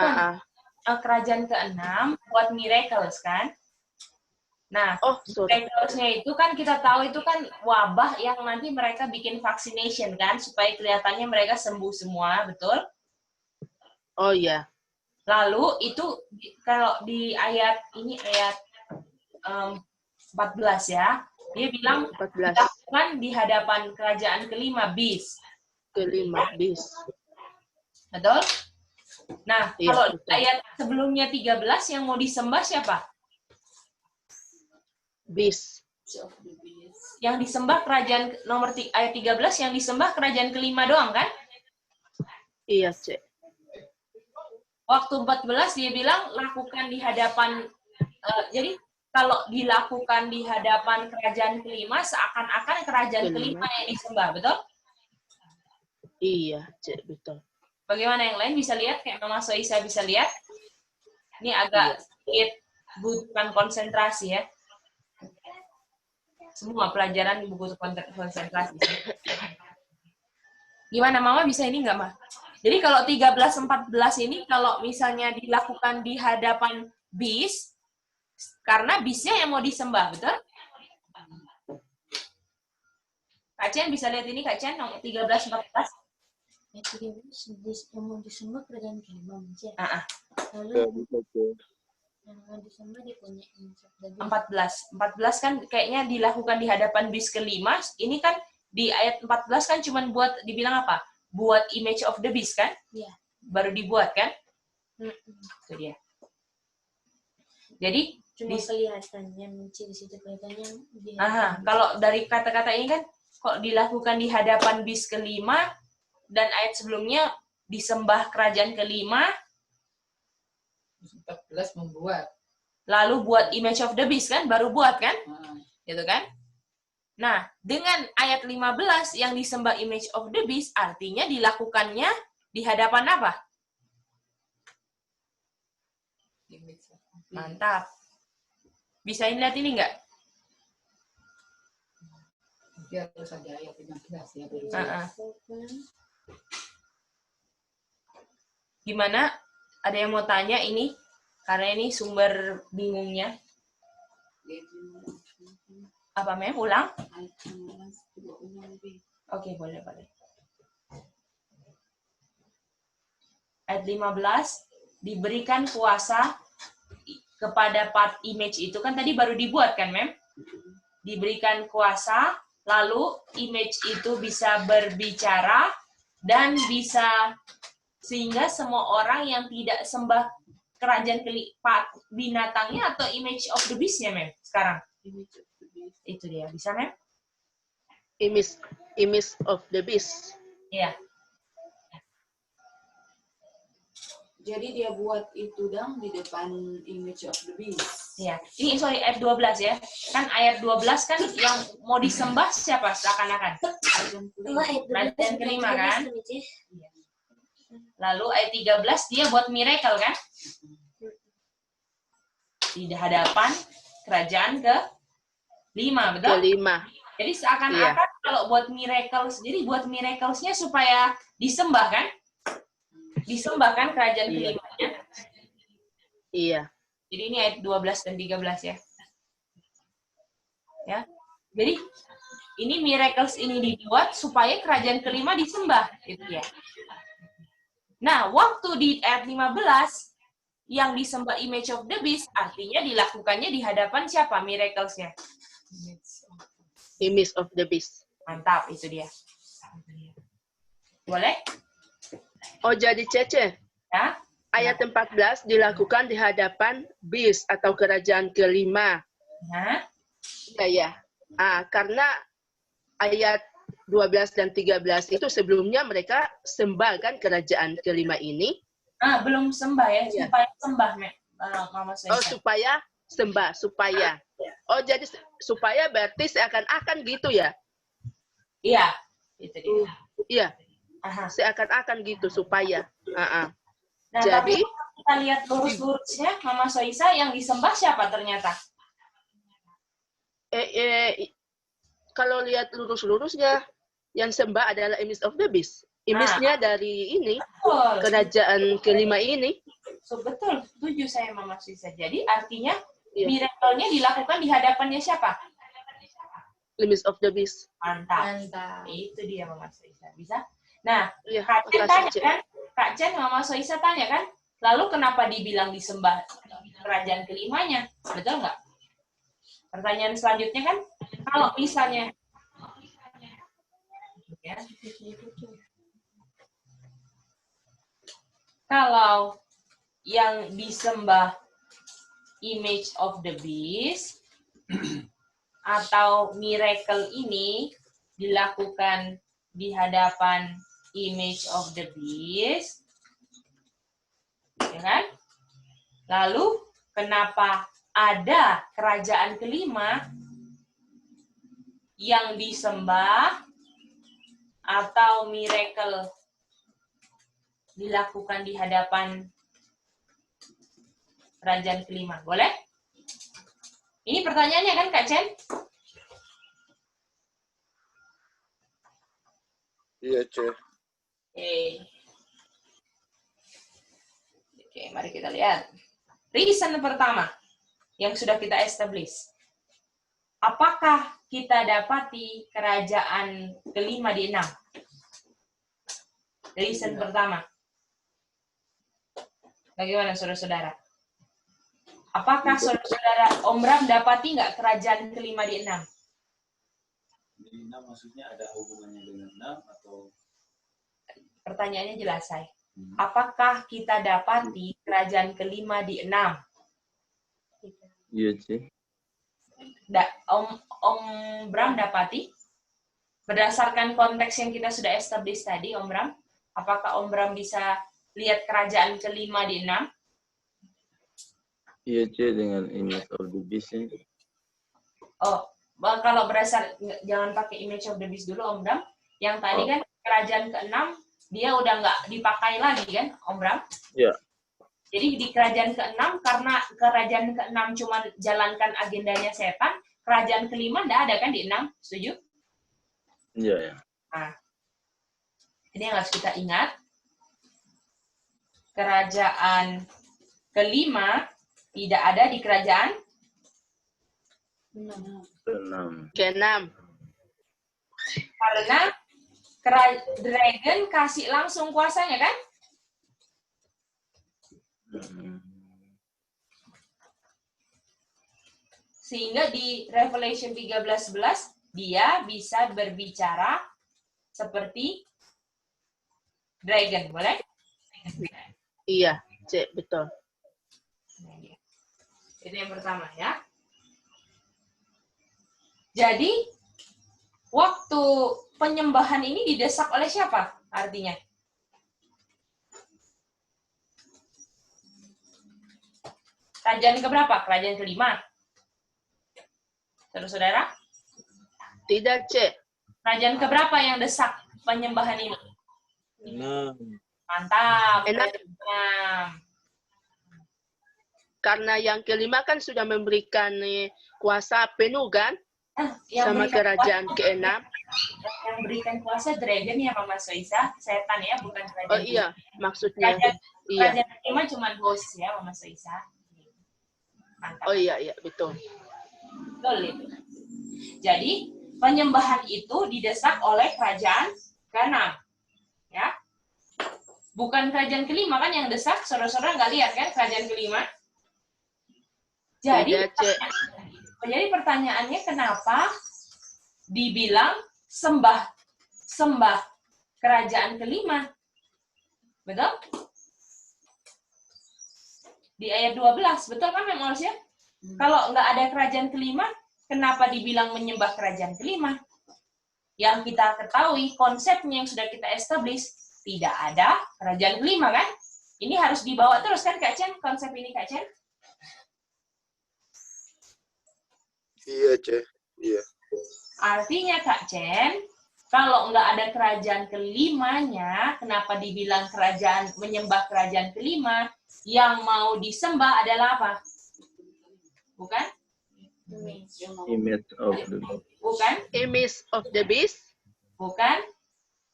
Kerajaan ke-6 buat miracles kan? Nah, miracles-nya itu kan kita tahu itu kan wabah yang nanti mereka bikin vaccination kan supaya kelihatannya mereka sembuh semua, betul? Oh iya. Lalu itu kalau di ayat 14 ya, dia bilang 14. kan di hadapan kerajaan kelima beast. Betul? Nah, iya, kalau betul. ayat sebelumnya 13 yang mau disembah siapa? Beast. Yang disembah kerajaan ayat 13 yang disembah kerajaan kelima doang kan? Iya, Cek. Waktu 14 dia bilang lakukan di hadapan, jadi kalau dilakukan di hadapan kerajaan kelima, seakan-akan kerajaan kelima yang disembah, betul? Iya, Cek, betul. Bagaimana yang lain bisa lihat? Kayak Mama Soisa bisa lihat? Ini agak sedikit butuhkan konsentrasi ya. Semua pelajaran dibutuhkan konsentrasi. Gimana Mama bisa ini nggak, Ma? Jadi kalau 13-14 ini kalau misalnya dilakukan di hadapan bis, karena bisnya yang mau disembah, betul? Kak Chen bisa lihat ini, Kak Chen, nomor 13-14. Ya, 13 yang mau disembah kerajaan kelima, Cek. Lalu yang mau disembah dia punya 14 kan kayaknya dilakukan di hadapan bis kelima. Ini kan di ayat 14 kan cuman buat dibilang apa? Buat image of the beast kan? Iya. Baru dibuat kan? Itu dia. Jadi cuma kelihatannya di situ kelihatannya. Kalau dari kata-kata ini kan kok dilakukan di hadapan bis kelima dan ayat sebelumnya disembah kerajaan kelima. 14 membuat. Lalu buat image of the beast kan? Baru buat kan? Gitu kan? Nah, dengan ayat 15 yang disembah image of the beast, artinya dilakukannya di hadapan apa? Mantap. Bisa lihat ini enggak? Dia harus ada ayat 15 ya. Gimana? Ada yang mau tanya ini? Karena ini sumber bingungnya. Apa, Mem? Ulang? Oke, boleh. Ayat 15, diberikan kuasa kepada part image itu, kan tadi baru dibuat kan, Mem? Diberikan kuasa, lalu image itu bisa berbicara, dan bisa, sehingga semua orang yang tidak sembah kerajaan binatangnya atau image of the beast-nya, Mem, sekarang. Itu dia. Bisa, Mem? Image of the beast. Iya. Jadi dia buat itu dong di depan image of the beast. Iya. Ini sorry ayat 12 ya. Kan ayat 12 kan yang mau disembah siapa seakan-akan? Kerajaan kelima kan? Lalu ayat 13 dia buat miracle kan? Di hadapan kerajaan ke-5, betul? Ke-5. Jadi seakan-akan kalau buat miracle sendiri, buat miracles-nya supaya disembah kan? Disembah kan kerajaan kelimanya? Iya. Jadi ini ayat 12 dan 13 ya. Ya. Jadi ini miracles ini dibuat supaya kerajaan kelima disembah gitu ya. Nah, waktu di ayat 15 yang disembah image of the beast artinya dilakukannya di hadapan siapa miracles-nya? Image of the beast. Mantap, itu dia. Boleh? Oh, jadi Cece. Ya? Ayat 14 dilakukan di hadapan beast atau kerajaan kelima. Ya. Karena ayat 12 dan 13 itu sebelumnya mereka sembah kan kerajaan kelima ini. Belum sembah ya, supaya sembah, Mama Soisa. Oh, supaya sembah, supaya. Oh, jadi supaya berarti seakan-akan gitu ya? Iya, itu dia. Iya. Seakan-akan gitu supaya. Nah, jadi tapi kita lihat lurus-lurusnya, Mama Soisa yang disembah siapa ternyata? Kalau lihat lurus-lurusnya, yang sembah adalah image of the beast. Image-nya dari ini, kerajaan kelima ini. Betul, setuju saya Mama Soisa. Jadi artinya miracle-nya dilakukan di hadapannya siapa? Image of the beast. Mantap. Itu dia Mama Soisa. Bisa? Nah, ya, Kak Chen tanya kan? Kak Chen, Mama Soisa tanya kan? Lalu kenapa dibilang disembah kerajaan kelimanya? Betul nggak? Pertanyaan selanjutnya kan, kalau misalnya ya, kalau yang disembah image of the beast atau miracle ini dilakukan di hadapan image of the beast, ya kan? Lalu kenapa ada kerajaan kelima yang disembah atau miracle dilakukan di hadapan kerajaan kelima? Boleh? Ini pertanyaannya kan, Kak Chen? Iya, Cek. Oke, mari kita lihat. Reason pertama yang sudah kita establish. Apakah kita dapati kerajaan kelima di 6? Reason pertama. Bagaimana saudara-saudara? Apakah saudara-saudara Om Bram dapati nggak kerajaan kelima di 6? Di 6 maksudnya ada hubungannya dengan 6 atau? Pertanyaannya jelas, saya. Apakah kita dapati kerajaan kelima di 6? Iya, Cik. Om Bram dapati? Berdasarkan konteks yang kita sudah establish tadi, Om Bram, apakah Om Bram bisa lihat kerajaan kelima di 6? Iya, Cik, dengan image of the beast. Oh, kalau jangan pakai image of the beast dulu, Om Bram. Yang tadi kan kerajaan ke-6, dia udah nggak dipakai lagi kan, Om Bram? Iya. Jadi di kerajaan ke-6, karena kerajaan ke-6 cuma jalankan agendanya setan, kerajaan kelima nggak ada kan di 6, setuju? Iya, ya. Nah, ini yang harus kita ingat. Kerajaan kelima tidak ada di kerajaan ke-6. Karena dragon kasih langsung kuasanya kan? Sehingga di Revelation 13:11 dia bisa berbicara seperti dragon, boleh? Iya, Cek, betul. Itu yang pertama ya. Jadi waktu penyembahan ini didesak oleh siapa? Artinya kerajaan keberapa? Kerajaan kelima. Saudara-saudara? Tidak, Cek. Kerajaan keberapa yang desak penyembahan ini? 6. Mantap. 6. Karena yang kelima kan sudah memberikan kuasa penuh kan? Sama kerajaan ke-6. Yang berikan kuasa dragon ya, Mama Soisa. Setan ya, bukan kerajaan. Oh iya, maksudnya. Kerajaan kelima cuma host ya, Mama Soisa. Mantap. Oh iya, betul. Betul itu. Jadi, penyembahan itu didesak oleh kerajaan ke-6. Ya. Bukan kerajaan kelima kan yang desak, saudara-saudara nggak lihat kan kerajaan kelima? Jadi pertanyaannya kenapa dibilang sembah kerajaan kelima? Betul? Di ayat 12, betul kan Mem Olsya? Kalau nggak ada kerajaan kelima, kenapa dibilang menyembah kerajaan kelima? Yang kita ketahui, konsepnya yang sudah kita establish, tidak ada kerajaan kelima kan? Ini harus dibawa terus kan Kak Chen, konsep ini Kak Chen? Iya, Cek. Iya. Artinya Kak Chen, kalau nggak ada kerajaan kelimanya, kenapa dibilang kerajaan menyembah kerajaan kelima? Yang mau disembah adalah apa? Bukan? Image of the beast. Bukan? Image of the beast. Bukan?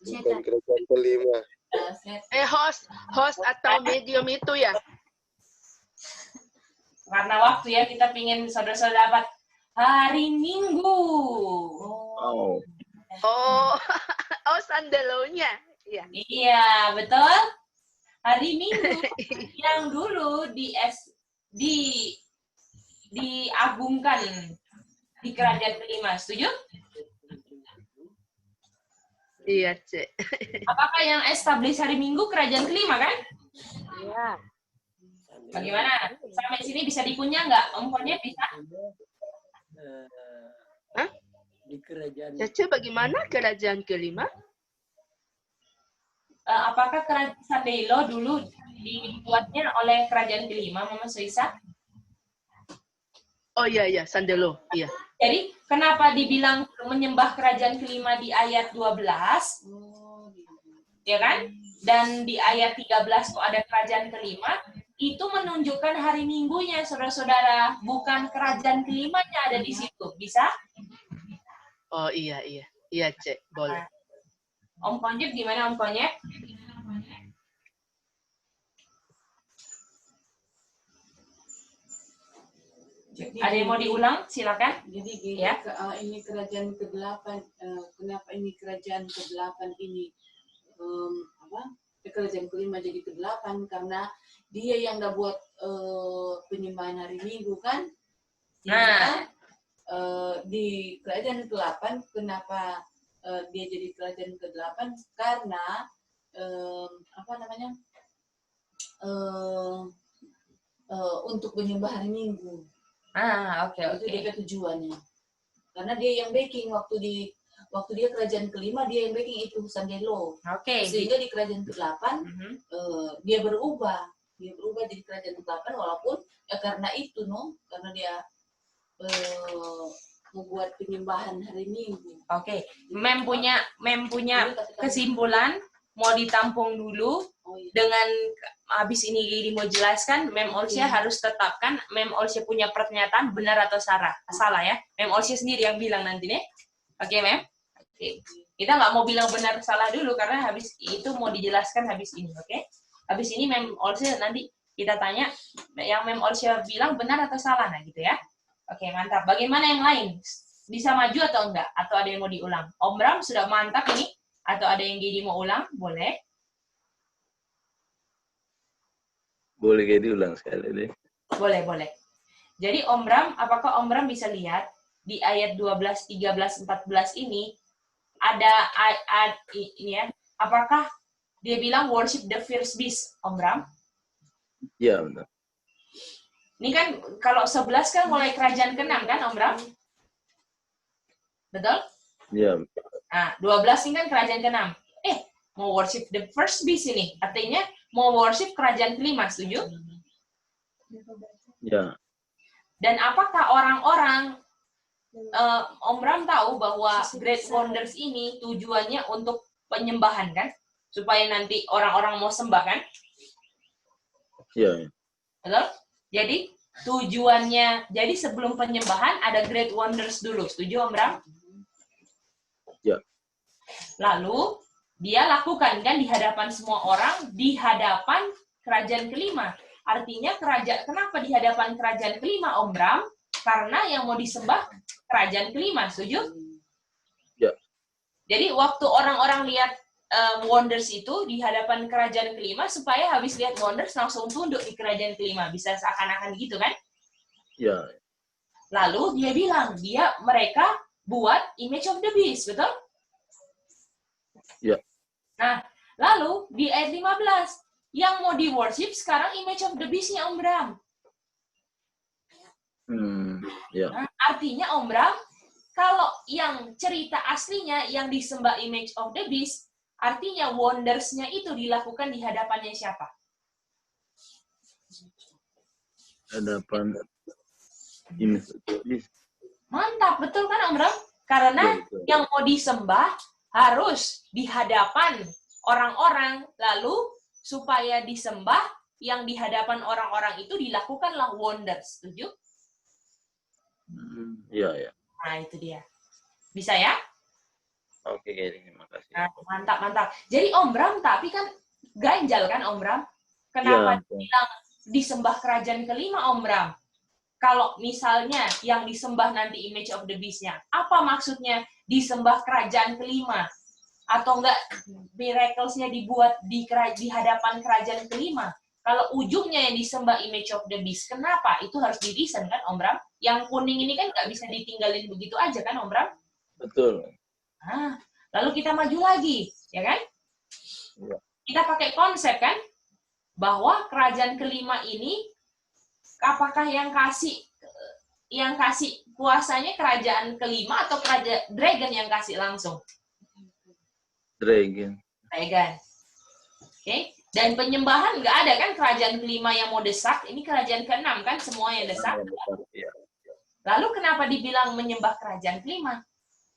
Bukan kerajaan kelima. Host atau medium itu ya? Karena waktu ya, kita pingin saudara-saudara dapat hari Minggu. Oh, sandalonya. Iya. Iya, betul. Hari Minggu yang dulu diagungkan di kerajaan kelima. Setuju? Iya, Cek. Apakah yang establish hari Minggu kerajaan kelima kan? Iya. Bagaimana? Sampai sini bisa dikunyah nggak? Omnya bisa? Hah? Di kerajaan. Cece, bagaimana kerajaan kelima? apakah kerajaan Sandelo dulu dibuatnya oleh kerajaan kelima, Mama Soisa? Oh iya, Sandelo. Iya. Jadi, kenapa dibilang menyembah kerajaan kelima di ayat 12? Ya kan? Dan di ayat 13 kok ada kerajaan kelima, itu menunjukkan hari Minggunya, saudara-saudara. Bukan kerajaan kelimanya ada di situ. Bisa? Oh iya. Iya, Cek. Boleh. Om Konyep gimana, Om Konyep? Jadi, ada yang mau diulang? Silakan. Jadi gini, ya. Ini kerajaan ke-8, kenapa ini kerajaan ke-8 ini kerajaan kelima jadi ke-8 karena dia yang udah buat penyembahan hari Minggu kan? Nah, di kerajaan ke-8 kenapa dia jadi kerajaan ke-8 karena untuk menyembah hari Minggu. Oke. Itu dia tujuannya. Karena dia yang backing waktu dia kerajaan kelima, dia yang backing itu Sandelo. Oke. Sehingga di kerajaan ke-8 dia berubah jadi kerajaan ke-8 walaupun karena itu karena dia membuat penyembahan hari Minggu. Oke. Mem punya kesimpulan mau ditampung dulu. Dengan habis ini Giri mau jelaskan, Mem Olsya harus tetapkan Mem Olsya punya pernyataan benar atau salah ya. Mem Olsya sendiri yang bilang nanti nih. Oke, Mem? Oke. Kita nggak mau bilang benar salah dulu karena habis itu mau dijelaskan habis ini, oke? Habis ini Mem Olsya nanti kita tanya yang Mem Olsya bilang benar atau salah, nah gitu ya. Oke, mantap. Bagaimana yang lain? Bisa maju atau enggak? Atau ada yang mau diulang? Om Bram sudah mantap ini? Atau ada yang Giri mau ulang? Boleh. Boleh diulang sekali deh. Boleh. Jadi Om Bram, apakah Om Bram bisa lihat di ayat 12, 13, 14 ini ada ini ya, apakah dia bilang worship the first beast, Om Bram? Iya, benar. Ini kan kalau 11 kan mulai kerajaan ke-6 kan, Om Bram? Betul? Iya. Nah, 12 ini kan kerajaan ke-6. Mau worship the first beast ini, artinya mau worship kerajaan kelima, setuju? Ya. Dan apakah orang-orang Om Bram tahu bahwa Great Wonders ini tujuannya untuk penyembahan kan? Supaya nanti orang-orang mau sembah kan? Iya. Betul? Jadi tujuannya, jadi sebelum penyembahan ada Great Wonders dulu, setuju Om Bram? Ya. Lalu dia lakukan kan di hadapan semua orang, di hadapan kerajaan kelima. Artinya kenapa di hadapan kerajaan kelima, Om Bram? Karena yang mau disembah kerajaan kelima, setuju? Ya. Jadi waktu orang-orang lihat wonders itu di hadapan kerajaan kelima, supaya habis lihat wonders langsung tunduk di kerajaan kelima, bisa seakan-akan gitu kan? Ya. Lalu dia bilang, mereka buat image of the beast, betul? Ya. Nah, lalu di ayat 15, yang mau di worship sekarang image of the beast-nya Om Bram. Ya. Nah, artinya Om Bram, kalau yang cerita aslinya yang disembah image of the beast, artinya wonders-nya itu dilakukan di hadapannya siapa? Hadapan image of the beast. Mantap, betul kan Om Bram? Karena yang mau disembah harus di hadapan orang-orang, lalu supaya disembah yang di hadapan orang-orang itu dilakukanlah wonders. Setuju? Iya. Nah, itu dia. Bisa ya? Oke, terima kasih. Nah, mantap. Jadi Om Bram, tapi kan ganjal kan Om Bram? Kenapa bilang disembah kerajaan kelima Om Bram? Kalau misalnya yang disembah nanti image of the beast-nya, apa maksudnya disembah kerajaan kelima? Atau enggak miracles-nya dibuat di hadapan kerajaan kelima? Kalau ujungnya yang disembah image of the beast, kenapa? Itu harus didesain kan Om Bram? Yang kuning ini kan nggak bisa ditinggalin begitu aja kan Om Bram? Betul. Nah, lalu kita maju lagi, ya kan? Ya. Kita pakai konsep kan? Bahwa kerajaan kelima ini apakah yang kasih kuasanya kerajaan kelima atau kerajaan dragon yang kasih langsung? Dragon. Oke. Dan penyembahan nggak ada kan kerajaan kelima yang mau desak, ini kerajaan keenam kan semua yang desak. Lalu kenapa dibilang menyembah kerajaan kelima?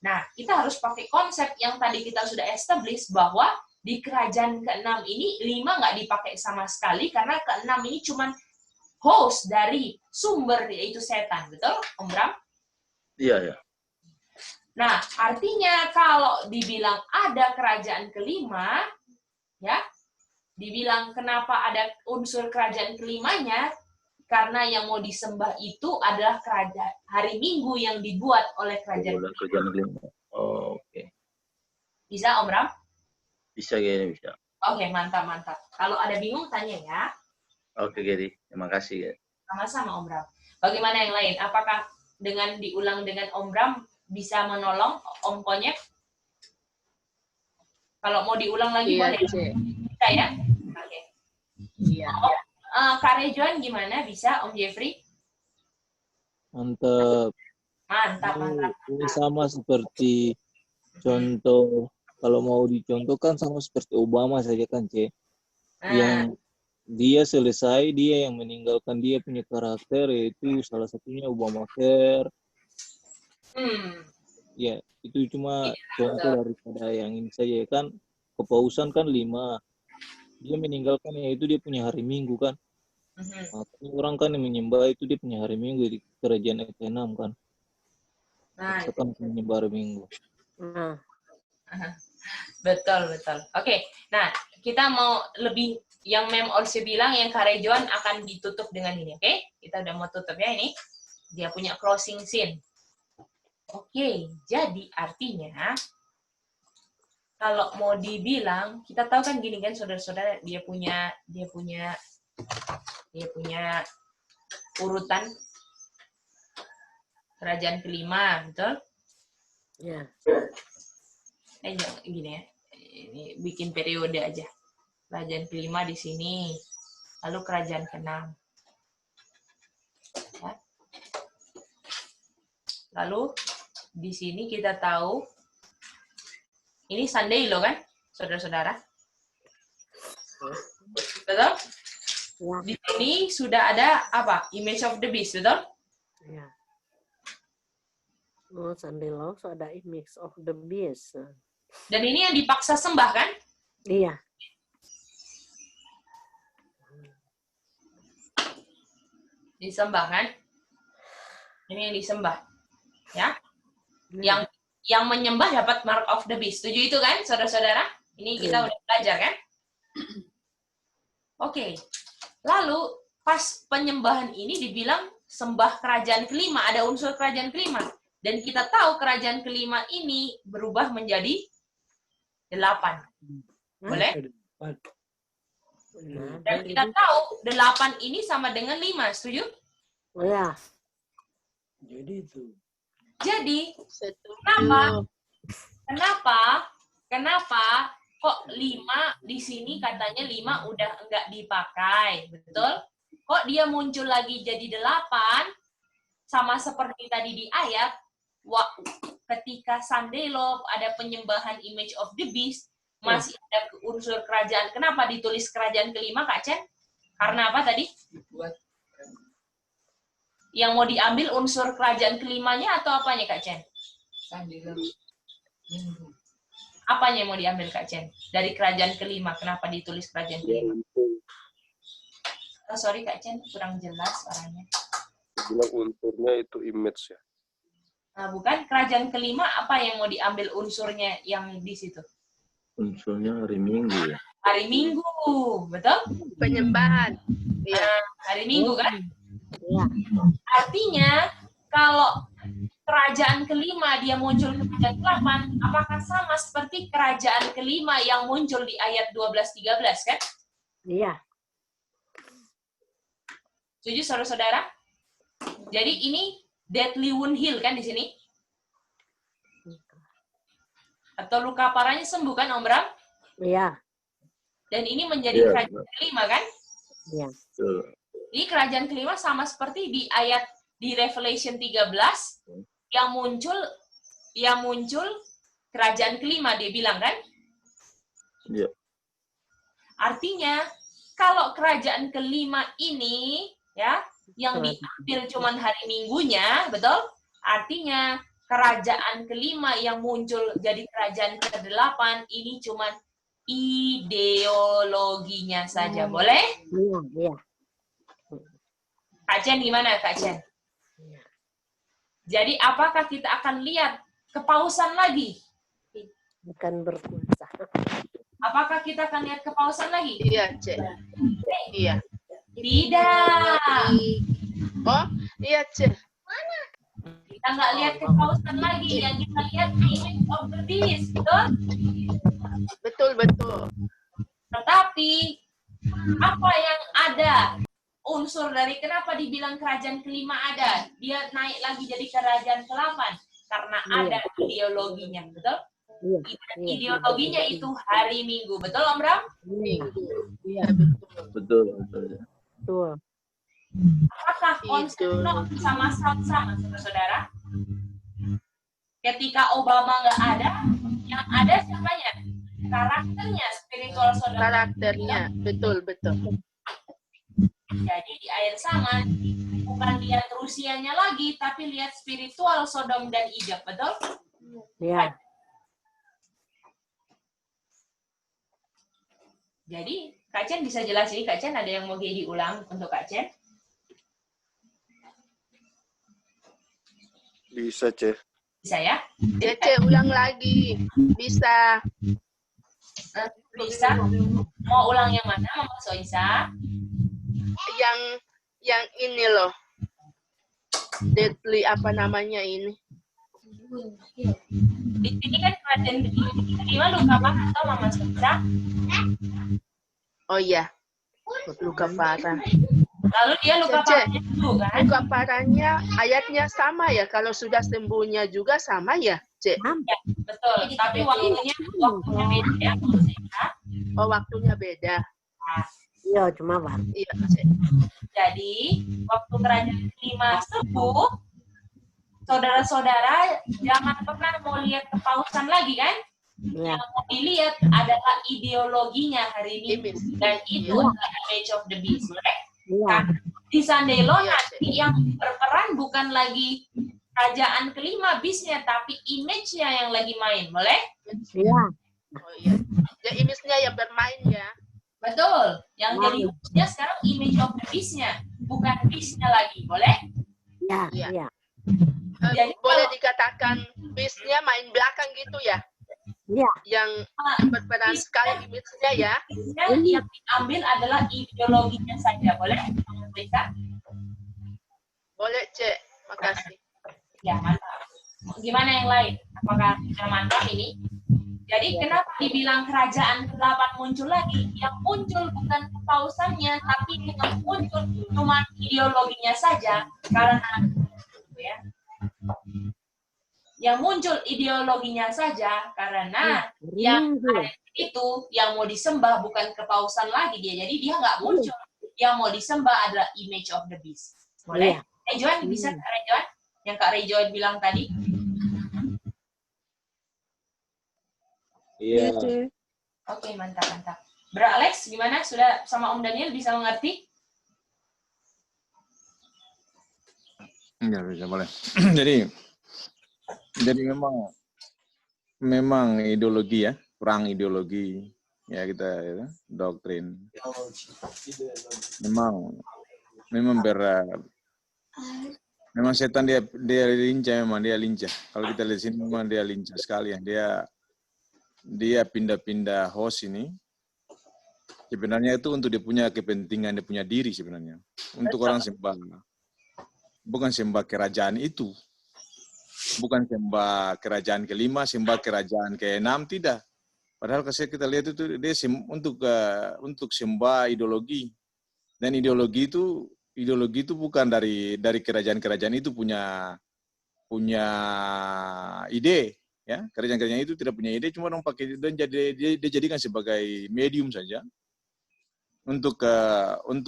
Nah, kita harus pakai konsep yang tadi kita sudah establish bahwa di kerajaan keenam ini 5 nggak dipakai sama sekali karena keenam ini cuman host dari sumber yaitu setan, betul, Om Bram? Iya, ya. Nah, artinya kalau dibilang ada kerajaan kelima, ya, dibilang kenapa ada unsur kerajaan kelimanya, karena yang mau disembah itu adalah kerajaan hari Minggu yang dibuat oleh kerajaan kelima. Oh, oke. Bisa, Om Ram? Bisa, Geri, bisa. Oke, mantap. Kalau ada bingung, tanya ya. Oke, Geri. Terima kasih, Geri. Sama-sama, Om Ram. Bagaimana yang lain? Apakah dengan diulang dengan Om Ram bisa menolong Om Konyek? Kalau mau diulang lagi, boleh. Bisa ya? Oke. Iya. Kak Rejuan gimana? Bisa, Om Jeffrey? Mantap. Mantap. Ini sama seperti contoh, kalau mau dicontohkan sama seperti Obama saja kan, Ce. Yang dia selesai, dia yang meninggalkan dia punya karakter, yaitu salah satunya Obamacare. Ya, itu cuma contoh daripada yang ini saja kan. Kepausan kan 5. Dia meninggalkan yaitu dia punya hari Minggu kan. Makanya orang kan yang menyembah itu dia punya hari Minggu di kerajaan ke-6 kan. Nah, itu kan menyembah hari Minggu. Betul. Oke, nah kita mau lebih yang Mem Orsi bilang yang Kak Rejuan akan ditutup dengan ini, oke? Kita udah mau tutup ya ini. Dia punya closing scene. Oke, jadi artinya kalau mau dibilang, kita tahu kan gini kan saudara-saudara, dia punya urutan kerajaan kelima, betul? Ya. Gini ya, ini bikin periode aja. Kerajaan kelima di sini, lalu kerajaan keenam. Ya. Lalu di sini kita tahu ini Sunday loh kan, saudara-saudara? Betul? Ya. Di sini sudah ada apa? Image of the beast, betul? Ya. Oh, Sunday law so ada image of the beast. Dan ini yang dipaksa sembah kan? Iya. Disembah kan? Ini yang disembah. Ya? Yang menyembah dapat mark of the beast. Setuju itu kan, saudara-saudara? Ini kita udah belajar kan? Oke. Lalu pas penyembahan ini dibilang sembah kerajaan kelima, ada unsur kerajaan kelima. Dan kita tahu kerajaan kelima ini berubah menjadi 8. Boleh? Dan kita tahu 8 ini sama dengan 5, setuju? Oh ya. Jadi itu. Jadi, kenapa kok 5 di sini katanya 5 udah enggak dipakai, betul? Kok dia muncul lagi jadi 8, sama seperti tadi di ayat, ketika Sunday Law ada penyembahan image of the beast, masih ada unsur kerajaan. Kenapa ditulis kerajaan kelima, Kak Chen? Karena apa tadi? Yang mau diambil unsur kerajaan kelimanya atau apanya, Kak Chen? Apanya yang mau diambil, Kak Chen? Dari kerajaan kelima, kenapa ditulis kerajaan kelima? Oh, sorry, Kak Chen, kurang jelas suaranya. Bilang unsurnya itu image ya. Nah, bukan kerajaan kelima, apa yang mau diambil unsurnya yang di situ? Unsurnya hari Minggu ya. Hari Minggu, betul? Penyembahan. Ya. Hari Minggu kan? Ya. Artinya kalau kerajaan kelima dia muncul ke ayat 8, apakah sama seperti kerajaan kelima yang muncul di ayat 12-13 kan? Iya. Setuju saudara-saudara? Jadi ini Deadly Wound Heal kan di sini? Atau luka parahnya sembuh kan, Om Bram? Iya. Dan ini menjadi kerajaan kelima kan? Iya. Ini kerajaan kelima sama seperti di ayat di Revelation 13 yang muncul kerajaan kelima dia bilang kan? Iya. Artinya kalau kerajaan kelima ini ya yang diambil cuman hari Minggunya, betul? Artinya kerajaan kelima yang muncul jadi kerajaan ke-8 ini cuman ideologinya saja, boleh? Iya. Kak Chen gimana, Kak Chen? Jadi apakah kita akan lihat kepausan lagi? Bukan berkuasa. Apakah kita akan lihat kepausan lagi? Iya, Cek. Iya. Tidak. Oh, iya, Cek. Kita nggak lihat kepausan lagi, yang kita lihat image of the beast, betul? Betul. Tetapi apa yang ada? Unsur dari kenapa dibilang kerajaan kelima ada? Dia naik lagi jadi kerajaan ke-8 karena ada ideologinya, betul? Ideologinya itu hari Minggu, betul Om Bram? Iya, Betul. Apakah konsep sama-sama, saudara-saudara? Ketika Obama nggak ada, yang ada siapanya? Karakternya, spiritual saudara. Karakternya, betul. Jadi di ayat sama, bukan lihat Rusianya lagi, tapi lihat spiritual Sodom dan Ijab, betul? Iya. Jadi, Kak Chen bisa jelasin, Kak Chen ada yang mau diulang untuk Kak Chen? Bisa, Ceh. Bisa ya? Cek ulang lagi. Bisa. Bisa. Mau ulang yang mana, Mama Soisa? Yang ini loh. Deadly apa namanya ini? Di sini kan kerajaan kelima luka parah atau Mama Soisa? Oh iya. Luka parah. Lalu dia luka parahnya dulu kan? Luka parahnya ayatnya sama ya. Kalau sudah sembuhnya juga sama ya, Cek? Ya, betul. Tapi waktunya beda ya, Mama Soisa. Oh, waktunya beda. Iya, cuma Pak. Iya, Cek. Jadi, waktu kerajaan kelima sembuh, saudara-saudara jangan pernah mau lihat kepausan lagi kan? Yang mau dilihat adalah ideologinya hari ini. Dan itu adalah image of the beast. Nah, di Sandelo nanti yang berperan bukan lagi kerajaan kelima beast-nya, tapi image-nya yang lagi main. Boleh? Iya. Oh iya. Ya, image-nya yang bermain ya. Betul. Yang jadi hostnya sekarang image of the beast-nya, bukan beast-nya lagi. Boleh? Iya. Jadi boleh dikatakan beast-nya main belakang gitu ya? Iya. Yang berperan sekali image-nya ya? Yang diambil adalah ideologinya saja. Boleh? Bisa? Boleh, Cek. Makasih. Ya, mantap. Gimana yang lain? Apakah sudah mantap ini? Jadi kenapa dibilang kerajaan ke-8 muncul lagi? Yang muncul bukan kepausannya, tapi yang muncul cuma ideologinya saja. Karena ya, yang muncul ideologinya saja karena yang ada itu yang mau disembah bukan kepausan lagi dia. Jadi dia nggak muncul. Yang mau disembah adalah image of the beast. Boleh? Rejoan bisa Kak Rejoan? Yang Kak Rejoan bilang tadi? Iya. Oke, mantap. Bro Alex, gimana? Sudah sama Om Daniel bisa mengerti? Ya, bisa boleh. jadi memang ideologi ya, perang ideologi ya kita ya, doktrin. Memang setan dia lincah, memang dia lincah. Kalau kita lihat sini memang dia lincah sekali ya. Dia pindah-pindah host ini. Sebenarnya itu untuk dia punya kepentingan, dia punya diri sebenarnya. Untuk orang sembah. Bukan sembah kerajaan itu. Bukan sembah kerajaan ke-5, sembah kerajaan ke-6, tidak. Padahal kalau kita lihat itu dia untuk sembah ideologi. Dan ideologi itu bukan dari kerajaan-kerajaan itu punya ide. Ya, kerajaan-kerajaan itu tidak punya ide, cuma orang pakai dan dia jadikan sebagai medium saja untuk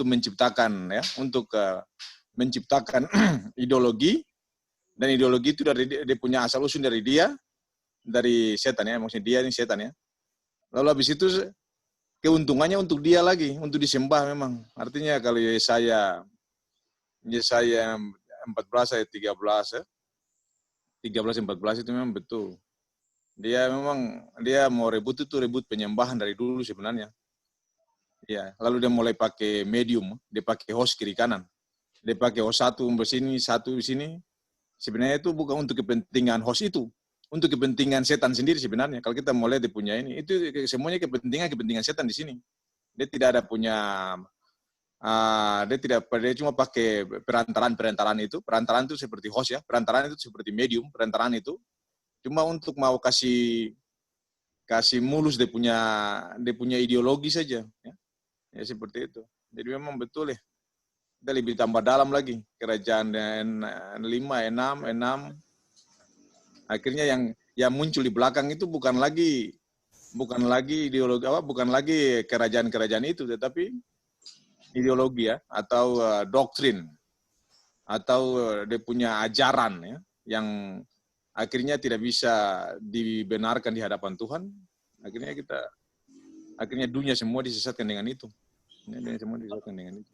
menciptakan ya, menciptakan ideologi, dan ideologi itu dia punya asal usul dari setan ya, maksudnya dia ini setan ya. Lalu habis itu keuntungannya untuk dia lagi, untuk disembah memang. Artinya kalau Yesaya 14 ayat 13 ya. 13-14 itu memang betul. Dia mau rebut penyembahan dari dulu sebenarnya. Ya, lalu dia mulai pakai medium, dia pakai host kiri kanan. Dia pakai host satu sini, satu di sini. Sebenarnya itu bukan untuk kepentingan host itu, untuk kepentingan setan sendiri sebenarnya. Kalau kita mau lihat dia punya ini, itu semuanya kepentingan setan di sini. Dia tidak ada punya dia cuma pakai perantaraan itu. Perantaraan itu seperti host ya, perantaraan itu seperti medium, perantaraan itu cuma untuk mau kasih mulus dia punya ideologi saja ya. Ya seperti itu. Jadi memang betul ya. Kita lebih tambah dalam lagi. Kerajaan 5, 6. Akhirnya yang muncul di belakang itu bukan lagi ideologi bukan lagi kerajaan-kerajaan itu, tetapi ideologi ya, atau doktrin, atau dia punya ajaran ya, yang akhirnya tidak bisa dibenarkan di hadapan Tuhan. Akhirnya dunia semua disesatkan dengan itu. Dunia semua disesatkan dengan itu.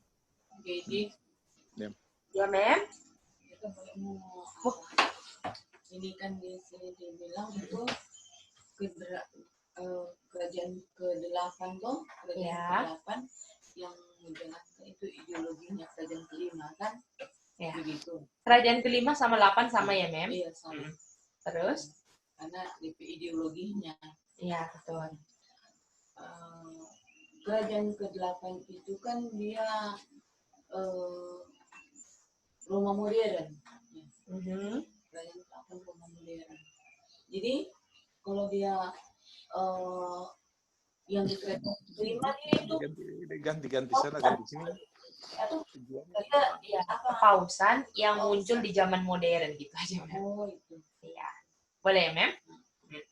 Jadi, ya Mem. Ini kan di sini dibilang itu kerajaan ke-8 tuh, kerajaan ke-8 yang menjalankan itu ideologinya kerajaan ke-5 kan? Ya. Begitu. Kerajaan ke-5 sama 8 sama ya, Mem? Iya, sama. Terus? Karena DP ideologinya. Iya, betul. Kerajaan ke-8 itu kan dia Roma modern. Kerajaan ke-8 Roma modern. Jadi, kalau dia yang di kereta kelima itu ganti sana ganti sini kepausan yang muncul di zaman modern gitu aja. Oh itu ya boleh ya Mem.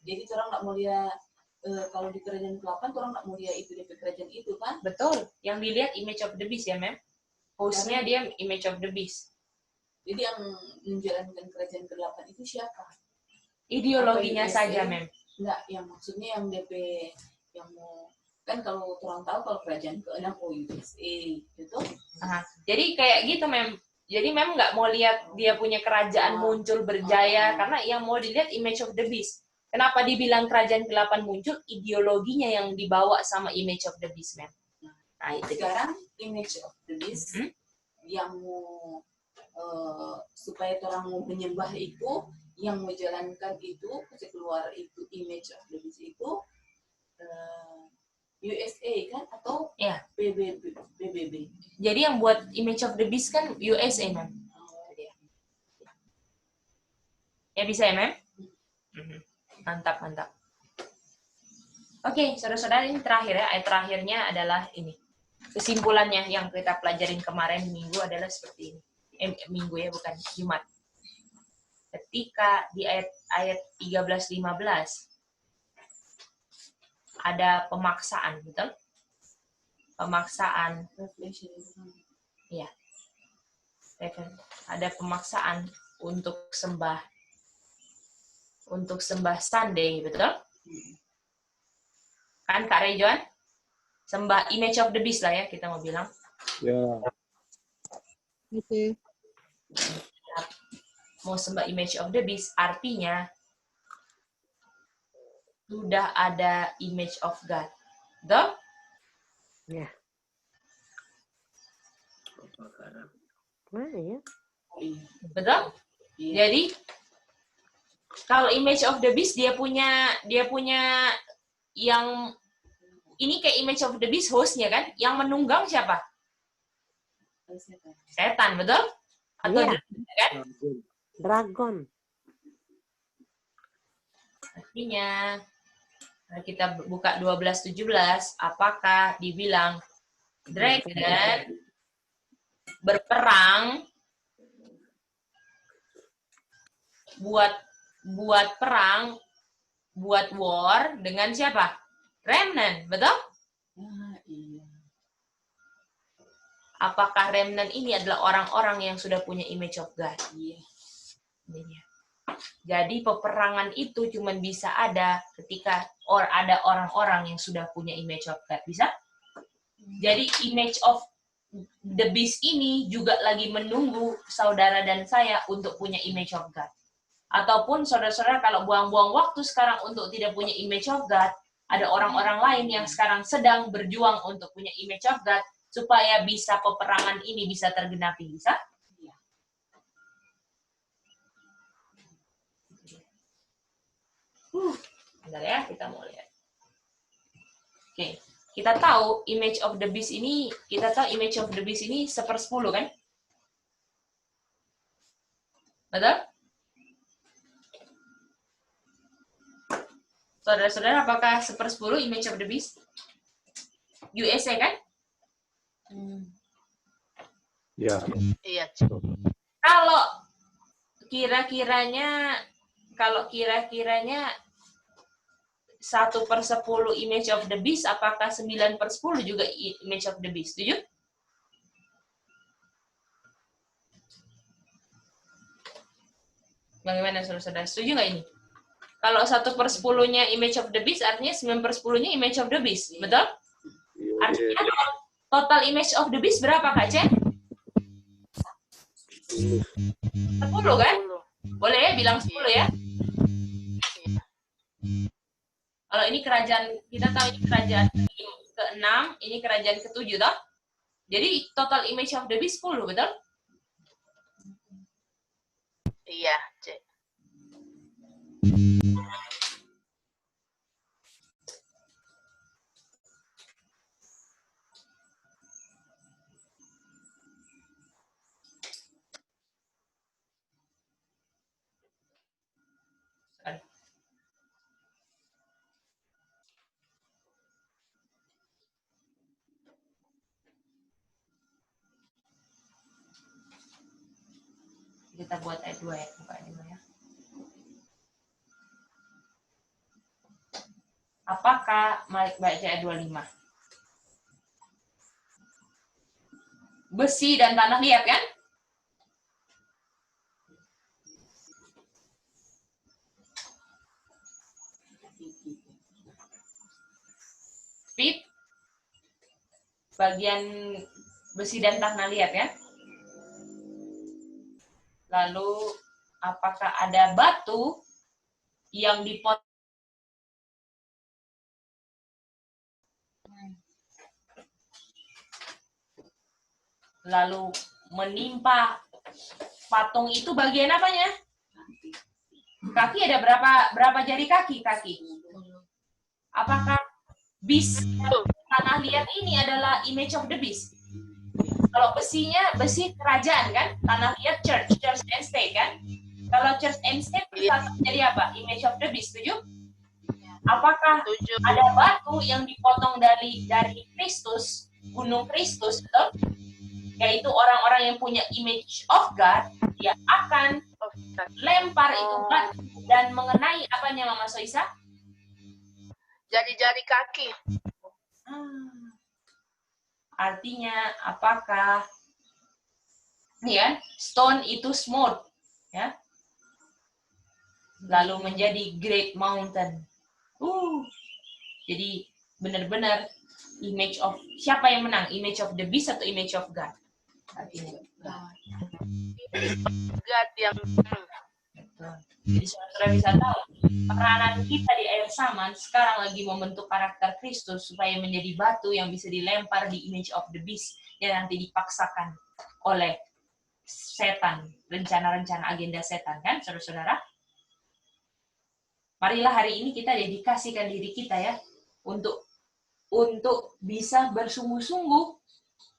Jadi orang nggak mau dia kalau di kerajaan ke-8 orang nggak mau dia itu di kerajaan itu kan? Betul, yang dilihat image of the beast ya Mem. Hostnya dia image of the beast. Jadi yang menjalankan kerajaan ke-8 itu siapa? Ideologinya saja Mem. Enggak, yang maksudnya yang DP yang mau kan kalau orang tahu kalau kerajaan ke-6 USA gitu. Jadi kayak gitu Mem. Jadi Mem nggak mau lihat dia punya kerajaan muncul berjaya karena yang mau dilihat image of the beast. Kenapa dibilang kerajaan ke-8 muncul? Ideologinya yang dibawa sama image of the beast Mem. Nah itu sekarang image of the beast yang mau supaya orang mau menyembah itu, yang mau jalankan itu, keluar itu image of the beast itu USA kan atau PBB. Jadi yang buat image of the beast kan USA Mem. Ya bisa ya Mem? Mantap. Oke, saudara-saudara ini terakhir ya. Ayat terakhirnya adalah ini. Kesimpulannya yang kita pelajarin kemarin minggu adalah seperti ini. Minggu ya, bukan Jumat. Ketika di ayat 13-15 ada pemaksaan, betul? Pemaksaan. Iya. Ada pemaksaan untuk sembah Sunday, betul? Kan Kak Rejon? Sembah image of the beast lah ya, kita mau bilang. Ya. Gitu. Mau sembah image of the beast, artinya sudah ada image of God. Betul? Ya. Mana ya? Betul? Jadi kalau image of the beast dia punya yang ini kayak image of the beast hostnya kan, yang menunggang siapa? Setan, betul? Atau kan? Dragon. Artinya kita buka 12-17, apakah dibilang dragon berperang buat perang, buat war dengan siapa? Remnant, betul? Iya. Apakah remnant ini adalah orang-orang yang sudah punya image of God? Iya. Jadi peperangan itu cuma bisa ada ketika ada orang-orang yang sudah punya image of God. Bisa? Jadi image of the beast ini juga lagi menunggu saudara dan saya untuk punya image of God. Ataupun saudara-saudara kalau buang-buang waktu sekarang untuk tidak punya image of God, ada orang-orang lain yang sekarang sedang berjuang untuk punya image of God supaya bisa peperangan ini bisa tergenapi. Bisa? Bentar ya, kita mau lihat. Oke, kita tahu image of the beast ini, 1/10 kan? Betul? Saudara-saudara, apakah 1/10 image of the beast? USA kan? Ya. Iya. Kalau kira-kiranya 1/10 image of the beast, apakah 9/10 juga image of the beast? Setuju? Bagaimana saudara-saudara? Setuju nggak ini? Kalau 1/10-nya image of the beast, artinya 9/10-nya image of the beast. Betul? Artinya total image of the beast berapa, Kak Cen? 10 kan? Boleh ya bilang 10 ya? Kalau ini kerajaan, kita tahu ini kerajaan ke-6, ini kerajaan ke-7, toh? Jadi total image of the beast 10, betul? Iya, Cek. Kita buat ayat 2 ya, buka ayat 2 ya. Apakah, baca ayat 25. Besi dan tanah liat kan? Speed, bagian besi dan tanah liat ya. Lalu apakah ada batu yang dipotong lalu menimpa patung itu? Bagian apanya? Kaki ada berapa jari kaki? Apakah beast tanah liat ini adalah image of the beast? Kalau besinya besi kerajaan kan, tanah liat church and state kan. Kalau church and state jadi apa? Image of the beast, setuju? Apakah ada batu yang dipotong dari Kristus, gunung Kristus, betul? Yaitu orang-orang yang punya image of God, dia akan lempar itu batu dan mengenai apanya, Mama Soisa? Jari-jari kaki. Artinya apakah ini kan stone itu smooth ya, lalu menjadi great mountain. Jadi benar-benar image of siapa yang menang, image of the beast atau image of God? Artinya God yang jadi saudara bisa tahu peranan kita di akhir zaman sekarang lagi membentuk karakter Kristus supaya menjadi batu yang bisa dilempar di image of the beast yang nanti dipaksakan oleh setan, rencana-rencana agenda setan kan, saudara-saudara? Marilah hari ini kita dedikasikan diri kita ya untuk bisa bersungguh-sungguh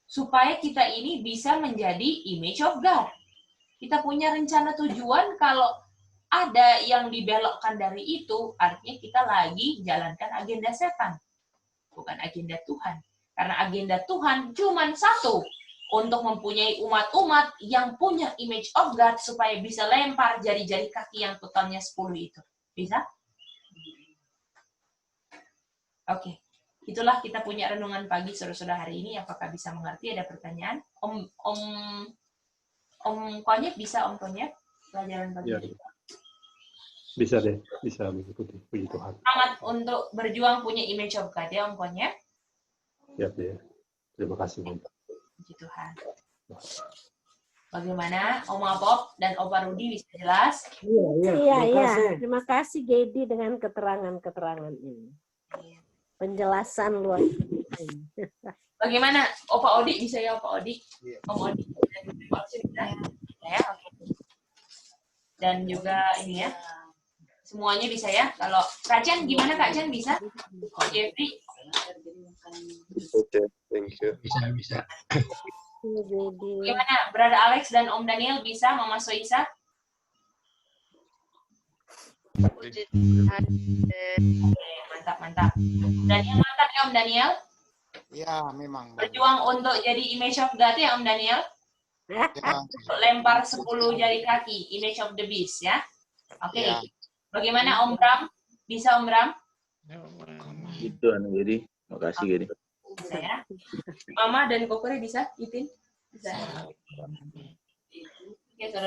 supaya kita ini bisa menjadi image of God. Kita punya rencana tujuan, kalau ada yang dibelokkan dari itu, artinya kita lagi jalankan agenda setan, bukan agenda Tuhan. Karena agenda Tuhan cuma satu, untuk mempunyai umat-umat yang punya image of God supaya bisa lempar jari-jari kaki yang totalnya 10 itu. Bisa? Oke. Itulah kita punya renungan pagi saudara-saudara hari ini. Apakah bisa mengerti? Ada pertanyaan? Om Konyet bisa, Om Konyet? Pelajaran pagi. Ya. Bisa deh, bisa mengikuti. Puji Tuhan. Semangat untuk berjuang punya image of God ya Om Kon ya. Siap deh. Terima kasih. Puji Tuhan. Bagaimana Om Apop dan Opa Rudi bisa jelas? Iya. Terima kasih Gedi dengan keterangan-keterangan ini. Penjelasan luar biasa. Bagaimana Opa Odi bisa ya Opa Odi? Om Odi bisa ya. Dan juga ini ya. Semuanya bisa ya. Kalau Kak Chan gimana Kak Chan bisa? Jeffrey? Oke, thank you. Bisa. Gimana Brother Alex dan Om Daniel bisa? Mama Soisa? Mantap. Daniel mantap ya Om Daniel? Ya, memang. Berjuang untuk jadi image of God ya Om Daniel? Ya. Lempar 10 jari kaki, image of the beast ya. Oke. Ya. Bagaimana Om Bram? Bisa Om Bram? Itu Gedi. Makasih Gedi. Bisa ya. Mama dan Kokori bisa? Itin? Bisa. Oke, Saudara